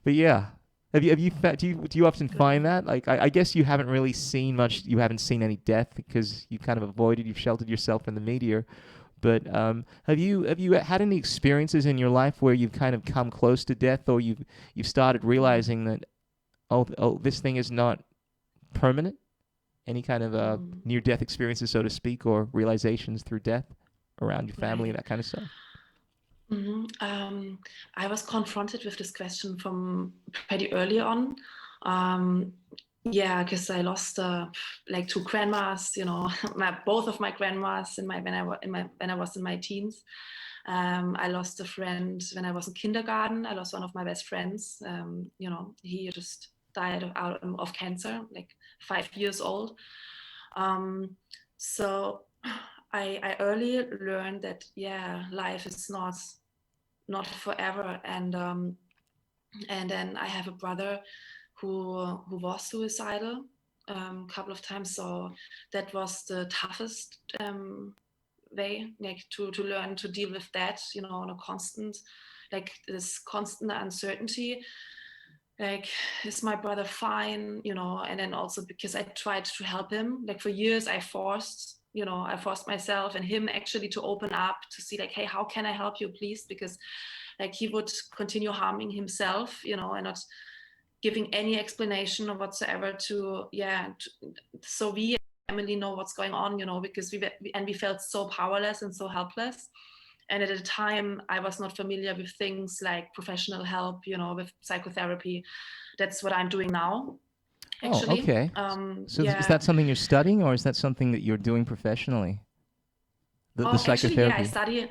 yeah. Do you often find that? Like, I guess you haven't really seen much. You haven't seen any death because you kind of you've sheltered yourself in the meteor. But have you had any experiences in your life where you've kind of come close to death, or you've started realizing that oh this thing is not permanent? Any kind of near-death experiences, so to speak, or realizations through death around your family and that kind of stuff? I was confronted with this question from pretty early on. Because I lost like two grandmas, both of my grandmas when I was in my teens. I lost a friend when I was in kindergarten. I lost one of my best friends. He just died out of cancer, like 5 years old. So I early learned that life is not forever, and then I have a brother who was suicidal a couple of times. So that was the toughest way, like to learn to deal with that, on a constant, like this constant uncertainty. Like, is my brother fine? And then also because I tried to help him, like for years I forced myself and him actually to open up, to see like, hey, how can I help you, please? Because like he would continue harming himself, and not giving any explanation or whatsoever so we Emily know what's going on, because we felt so powerless and so helpless. And at the time, I was not familiar with things like professional help, with psychotherapy. That's what I'm doing now, actually. Oh, okay. Is that something you're studying, or is that something that you're doing professionally? The psychotherapy. Actually,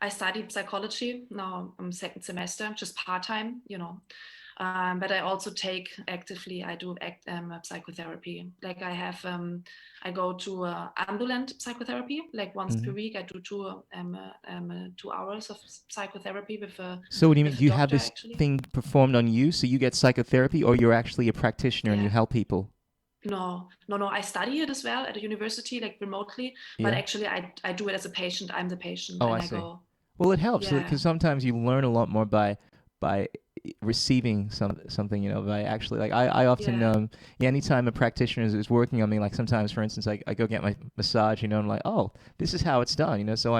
I studied psychology. Now I'm second semester, just part-time, but I also take actively, I do psychotherapy. Like I go to ambulant psychotherapy, like once per week. I do 2 hours of psychotherapy with a So what do you mean? Do you have this actually. thing performed on you, so you get psychotherapy, or you're actually a practitioner and you help people? No. I study it as well at a university, like remotely, but actually I do it as a patient. I'm the patient. Oh, and I see. go. Well, it helps because sometimes you learn a lot more by receiving something, by actually, like I often anytime a practitioner is working on me, like sometimes, for instance, I go get my massage, and I'm like, oh, this is how it's done, so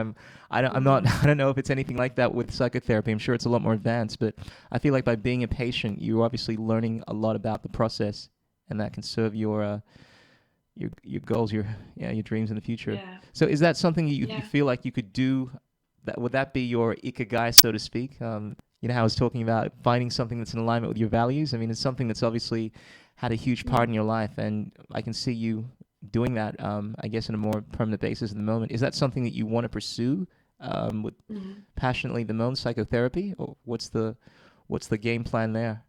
I don't know if it's anything like that with psychotherapy. I'm sure it's a lot more advanced, but I feel like by being a patient, you're obviously learning a lot about the process, and that can serve your goals, your dreams in the future. Yeah. So is that something you feel like you could do? Would that be your ikigai, so to speak? How I was talking about finding something that's in alignment with your values. I mean, it's something that's obviously had a huge part in your life, and I can see you doing that, I guess, on a more permanent basis at the moment. Is that something that you want to pursue with passionately at the moment, psychotherapy, or what's the game plan there?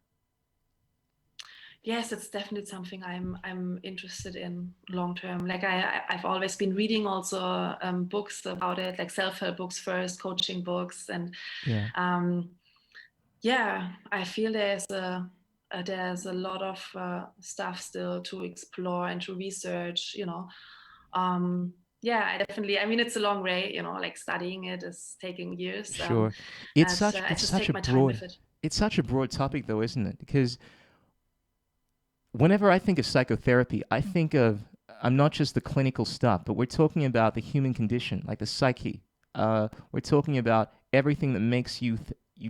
Yes, it's definitely something I'm interested in long term. Like I've always been reading also books about it, like self-help books first, coaching books, and Yeah. um, yeah, I feel there's a lot of stuff still to explore and to research. Um, yeah, I mean, it's a long way. Like studying it is taking years, Sure. and I It's just such take a my time with broad it. it's such a broad topic though, isn't it? Because whenever I think of psychotherapy, I'm not just the clinical stuff, but we're talking about the human condition, like the psyche. We're talking about everything that makes you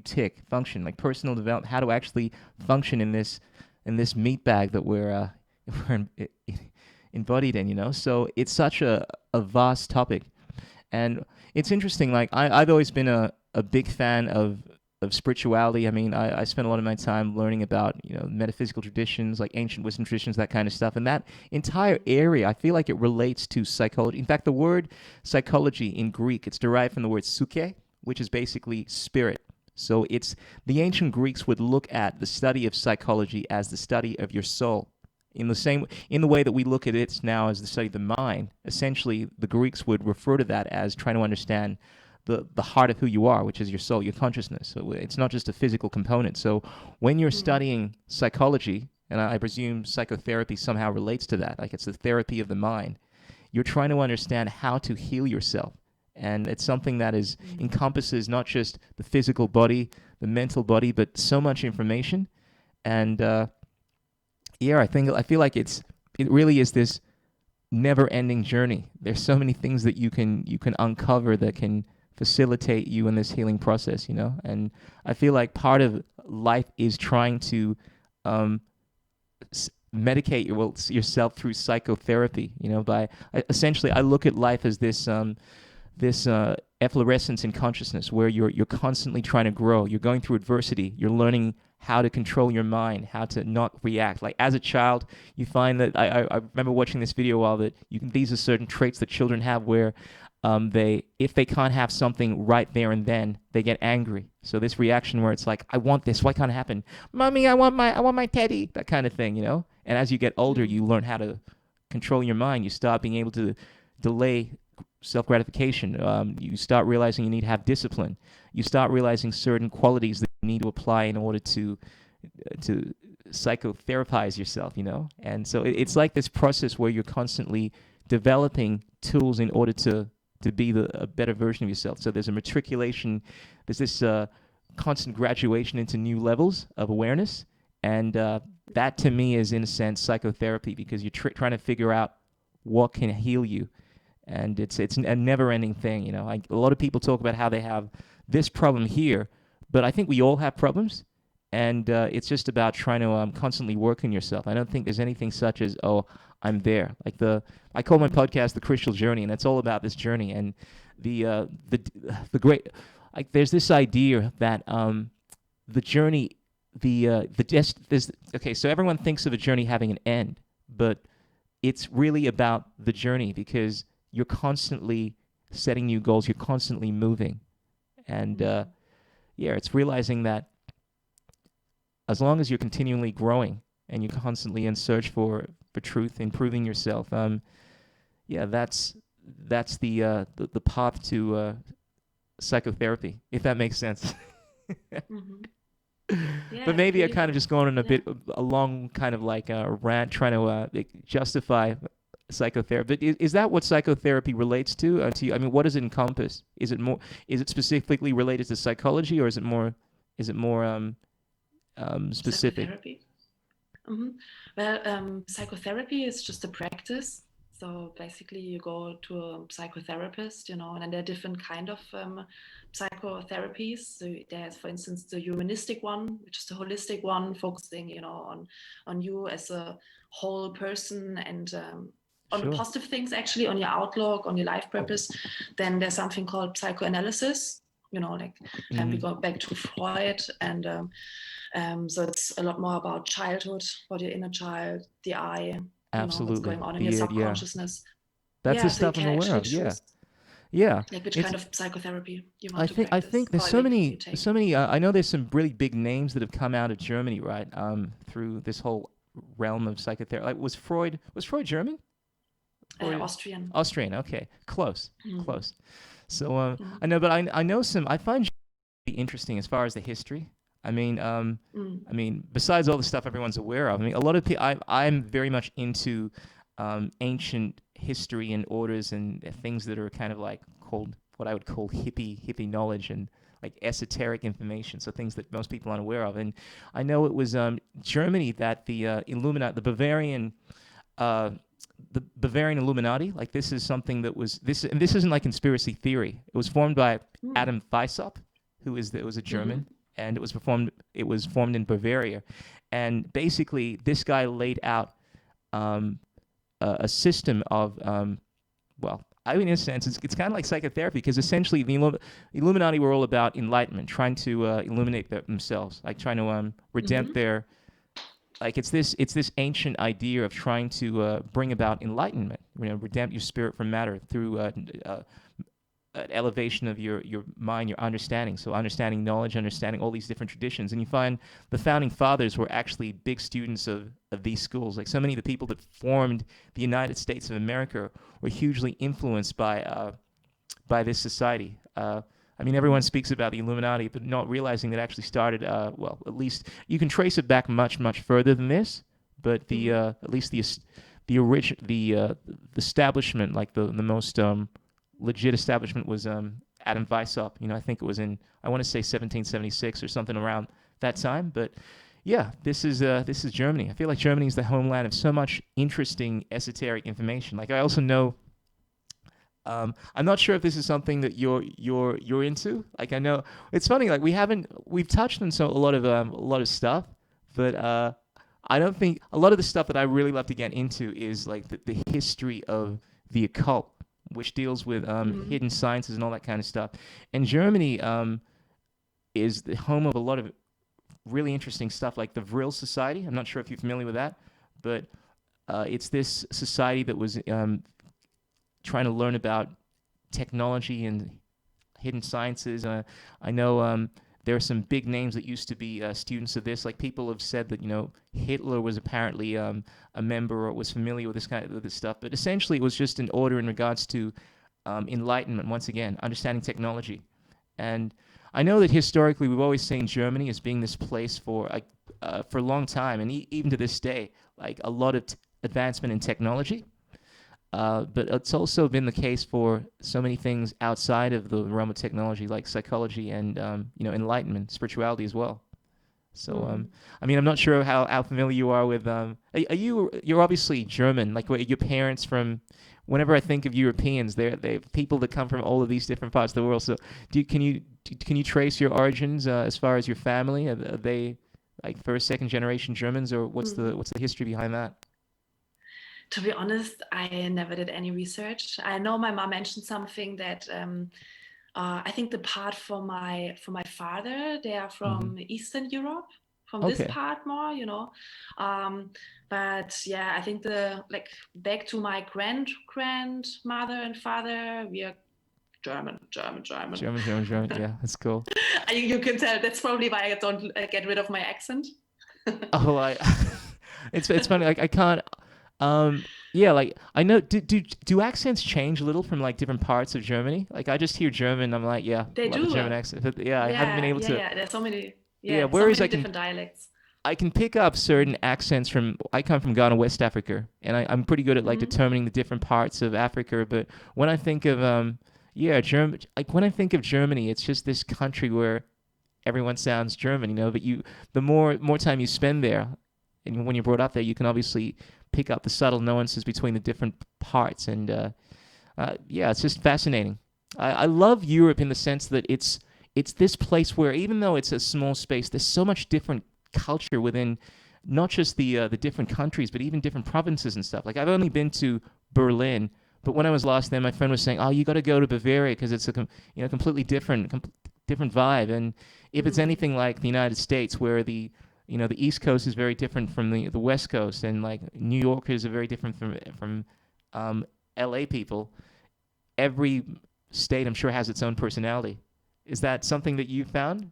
tick, function, like personal development, how to actually function in this meat bag that we're embodied in. So it's such a vast topic. And it's interesting, like I've always been a big fan of spirituality. I mean, I spent a lot of my time learning about, metaphysical traditions, like ancient wisdom traditions, that kind of stuff. And that entire area, I feel like it relates to psychology. In fact, the word psychology in Greek, it's derived from the word psyche, which is basically spirit. So it's the ancient Greeks would look at the study of psychology as the study of your soul. In the way that we look at it now as the study of the mind, essentially the Greeks would refer to that as trying to understand the heart of who you are, which is your soul, your consciousness. So it's not just a physical component. So when you're studying psychology, and I presume psychotherapy somehow relates to that, like it's the therapy of the mind, you're trying to understand how to heal yourself. And it's something that encompasses not just the physical body, the mental body, but so much information. And yeah, I feel like it really is this never-ending journey. There's so many things that you can uncover that can facilitate you in this healing process, And I feel like part of life is trying to medicate yourself through psychotherapy. Essentially, I look at life as this efflorescence in consciousness where you're constantly trying to grow. You're going through adversity. You're learning how to control your mind, how to not react. Like as a child, you find that I remember watching this video while that these are certain traits that children have where if they can't have something right there and then, they get angry. So this reaction where it's like, I want this, why can't it happen? Mommy, I want my teddy, that kind of thing, And as you get older, you learn how to control your mind. You start being able to delay self-gratification. You start realizing you need to have discipline. You start realizing certain qualities that you need to apply in order to psychotherapize yourself, And so it's like this process where you're constantly developing tools in order to be a better version of yourself. So there's a matriculation, there's this constant graduation into new levels of awareness, and that to me is in a sense psychotherapy, because you're trying to figure out what can heal you. And it's a never-ending thing, A lot of people talk about how they have this problem here, but I think we all have problems, and it's just about trying to constantly work on yourself. I don't think there's anything such as, oh, I'm there. Like I call my podcast The Crystal Journey, and it's all about this journey. And the great, like, there's this idea that the journey, okay, so everyone thinks of a journey having an end, but it's really about the journey, because you're constantly setting new goals, you're constantly moving. And it's realizing that as long as you're continually growing and you're constantly in search for truth, improving yourself, that's the path to psychotherapy, if that makes sense. Yeah, But maybe I kind beautiful. of just going on Yeah. a long kind of like a rant trying to justify psychotherapy. But is that what psychotherapy relates to you? I mean, what does it encompass? Is it specifically related to psychology, or is it more specific? Psychotherapy. hmm Well, psychotherapy is just a practice. So basically, you go to a psychotherapist, and there are different kind of psychotherapies. So there's, for instance, the humanistic one, which is the holistic one, focusing, on you as a whole person and on the Sure. positive things, actually, on your outlook, on your life purpose. Then there's something called psychoanalysis. Like we go back to Freud, and so it's a lot more about childhood, about your inner child, the I, what's Absolutely. going on in your The yeah. subconsciousness. That's the Yeah, so you stuff I'm can aware actually of. Yeah. choose Yeah. like which It's kind of psychotherapy you I want to think I think practice there's or so like you many take. so many I know there's some really big names that have come out of Germany, right? Through this whole realm of psychotherapy? Like, was Freud German? Austrian. Austrian. Okay, close, Mm. close. So Mm. I know, but I know some. I find Germany interesting as far as the history. Mm. I mean, besides all the stuff everyone's aware of. I mean, a lot of people. I'm very much into ancient history and orders and things that are kind of like called what I would call hippie knowledge and like esoteric information. So things that most people aren't aware of. And I know it was Germany that the Illuminati, uh, the Bavarian Illuminati. Like this is something that was this, and this isn't like conspiracy theory. It was formed by Mm. Adam Weishaupt, it was a Mm-hmm. German, and it was formed in Bavaria, and basically this guy laid out um, a system of well, I mean, in a sense, it's kind of like psychotherapy because essentially the Illuminati were all about enlightenment, trying to illuminate themselves, like trying to Mm-hmm. redempt their like it's this ancient idea of trying to bring about enlightenment, redempt your spirit from matter through an elevation of your mind, your understanding. So understanding knowledge, understanding all these different traditions, and you find the founding fathers were actually big students of these schools. Like so many of the people that formed the United States of America were hugely influenced by this society. I mean, everyone speaks about the Illuminati, but not realizing that it actually started. Well, at least you can trace it back much further than this. But the Mm-hmm. at least the establishment, like the most legit establishment, was Adam Weishaupt. I think it was in I want to say 1776 or something around that time. But yeah, this is Germany. I feel like Germany is the homeland of so much interesting esoteric information. Like I also know I'm not sure if this is something that you're into. Like I know it's funny. Like we've touched on a lot of stuff, but I don't think a lot of the stuff that I really love to get into is like the history of the occult, which deals with Mm-hmm. hidden sciences and all that kind of stuff. And Germany is the home of a lot of really interesting stuff, like the Vril Society. I'm not sure if you're familiar with that, but it's this society that was trying to learn about technology and hidden sciences. I know there are some big names that used to be students of this. Like people have said that Hitler was apparently a member or was familiar with this stuff. But essentially, it was just an order in regards to enlightenment. Once again, understanding technology. And I know that historically, we've always seen Germany as being this place for a long time, and even to this day, like a lot of advancement in technology. But it's also been the case for so many things outside of the realm of technology, like psychology and enlightenment, spirituality as well. So Mm-hmm. I mean, I'm not sure how familiar you are with. You're obviously German. Like your parents from. Whenever I think of Europeans, they're people that come from all of these different parts of the world. So can you trace your origins as far as your family? Are they like first, second generation Germans, or Mm-hmm. what's the history behind that? To be honest, I never did any research. I know my mom mentioned something that I think the part for my father, they are Hmm. from Eastern Europe, from this Okay. part more. Um, but yeah, I think the like back to my grandmother and father, we are German. German. Yeah, that's cool. You can tell that's probably why I don't get rid of my accent. Oh, it's funny. Like I can't. Yeah, like I know. Do accents change a little from like different parts of Germany? Like I just hear German, I'm like, yeah, They love a do. German accent. But yeah, I haven't been able to. There's so many, Yeah, so whereas many different dialects. I can pick up certain accents from. I come from Ghana, West Africa, and I'm pretty good at like Mm-hmm. determining the different parts of Africa. But when I think of yeah, German. Like when I think of Germany, it's just this country where everyone sounds German, But the more time you spend there, and when you're brought up there, you can obviously pick up the subtle nuances between the different parts, and yeah, it's just fascinating. I love Europe in the sense that it's this place where even though it's a small space, there's so much different culture within not just the different countries, but even different provinces and stuff. Like I've only been to Berlin, but when I was last there, my friend was saying, "Oh, you got to go to Bavaria because it's a completely different vibe." And if it's Mm-hmm. anything like the United States, where the East Coast is very different from the West Coast, and like New Yorkers are very different from L.A. people. Every state, I'm sure, has its own personality. Is that something that you found?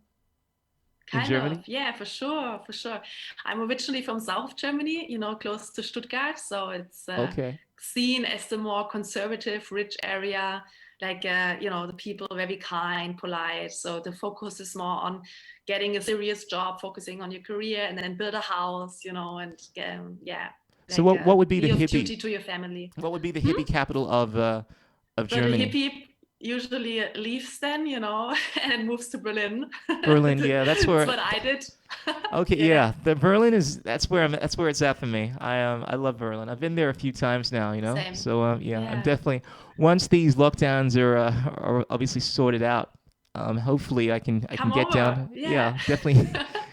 in Germany? Yeah, for sure, for sure. I'm originally from South Germany, close to Stuttgart, so it's Okay. seen as the more conservative, rich area. Like, the people are very kind, polite. So the focus is more on getting a serious job, focusing on your career, and then build a house, and yeah. So Like, what would be the of hippie? duty to your family. What would be the hippie capital of So Germany? the hippie usually leaves then, and moves to Berlin. Berlin, yeah, that's where. That's what I did. Okay, yeah, the Berlin that's where it's at for me. I love Berlin. I've been there a few times now, Same. So yeah, I'm definitely once these lockdowns are obviously sorted out. Hopefully I can get down. Yeah, definitely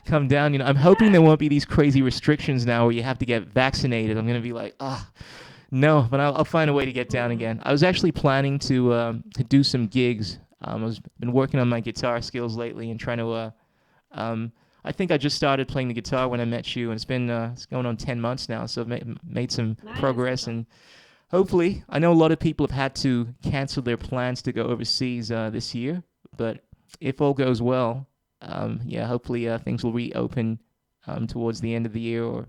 come down. I'm hoping there won't be these crazy restrictions now where you have to get vaccinated. I'm gonna be like, no, but I'll find a way to get down again. I was actually planning to do some gigs. I've been working on my guitar skills lately and trying to. I think I just started playing the guitar when I met you, and it's going on 10 months now, so I've made some progress, and hopefully, I know a lot of people have had to cancel their plans to go overseas this year, but if all goes well, hopefully things will reopen towards the end of the year, or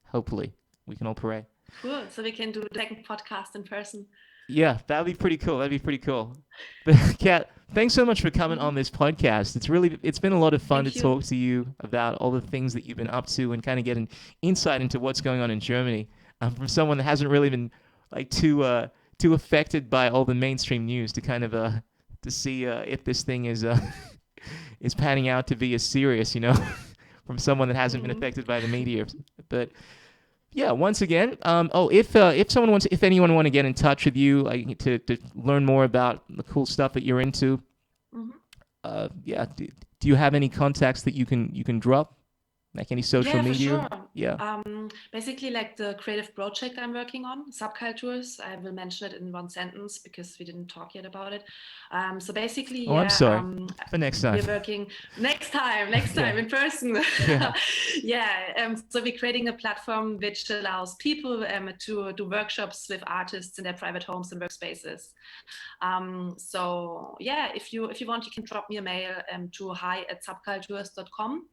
hopefully we can all pray. Cool. So we can do the second podcast in person. Yeah, that'd be pretty cool. But Kat, thanks so much for coming on this podcast. It's been a lot of fun to talk to you about all the things that you've been up to and kind of get an insight into what's going on in Germany from someone that hasn't really been like too affected by all the mainstream news to kind of to see if this thing is is panning out to be as serious, from someone that hasn't been affected by the media, but. Yeah, once again, if anyone want to get in touch with you, like to learn more about the cool stuff that you're into, do you have any contacts that you can drop, like any social media? Sure. Yeah. Basically, like the creative project I'm working on, Subcultures. I will mention it in one sentence because we didn't talk yet about it. So basically, I'm sorry. For next time. We're working next time in person. So we're creating a platform which allows people to do workshops with artists in their private homes and workspaces. If you want, you can drop me a mail to hi@subcultures.com.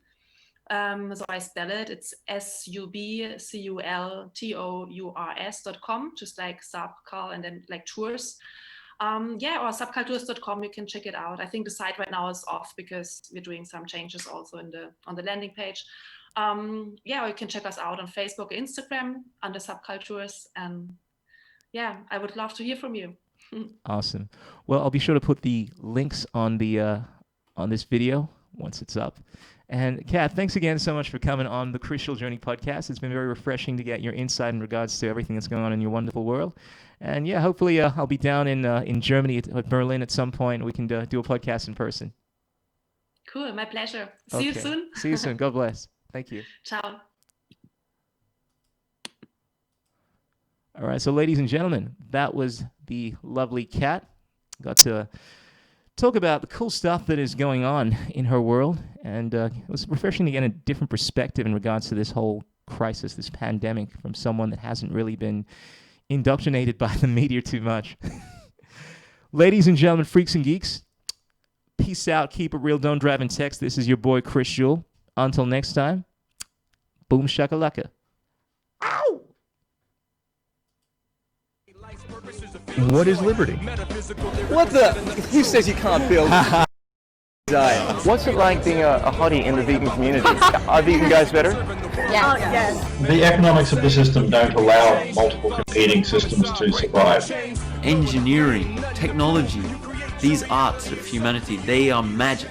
So I spell it. It's subcultors.com, just like subcul and then like tours. Or subcultures.com. You can check it out. I think the site right now is off because we're doing some changes also on the landing page. Or you can check us out on Facebook or Instagram under Subcultures. And I would love to hear from you. Awesome. Well, I'll be sure to put the links on the on this video once it's up. And Kat, thanks again so much for coming on the Crucial Journey podcast. It's been very refreshing to get your insight in regards to everything that's going on in your wonderful world. And hopefully I'll be down in Germany at Berlin at some point. We can do a podcast in person. Cool, my pleasure. See you soon. See you soon. God bless. Thank you. Ciao. All right, so ladies and gentlemen, that was the lovely Kat. Got to talk about the cool stuff that is going on in her world, and it was refreshing to get a different perspective in regards to this whole crisis, this pandemic, from someone that hasn't really been indoctrinated by the media too much. Ladies and gentlemen, freaks and geeks, peace out, keep it real, don't drive and text. This is your boy Chris Jewell. Until next time, boom shakalaka. Ow! What is liberty? What the? Who says you can't build? What's it like being a hottie in the vegan community? Are vegan guys better? Yes. The economics of the system don't allow multiple competing systems to survive. Engineering, technology, these arts of humanity, they are magic.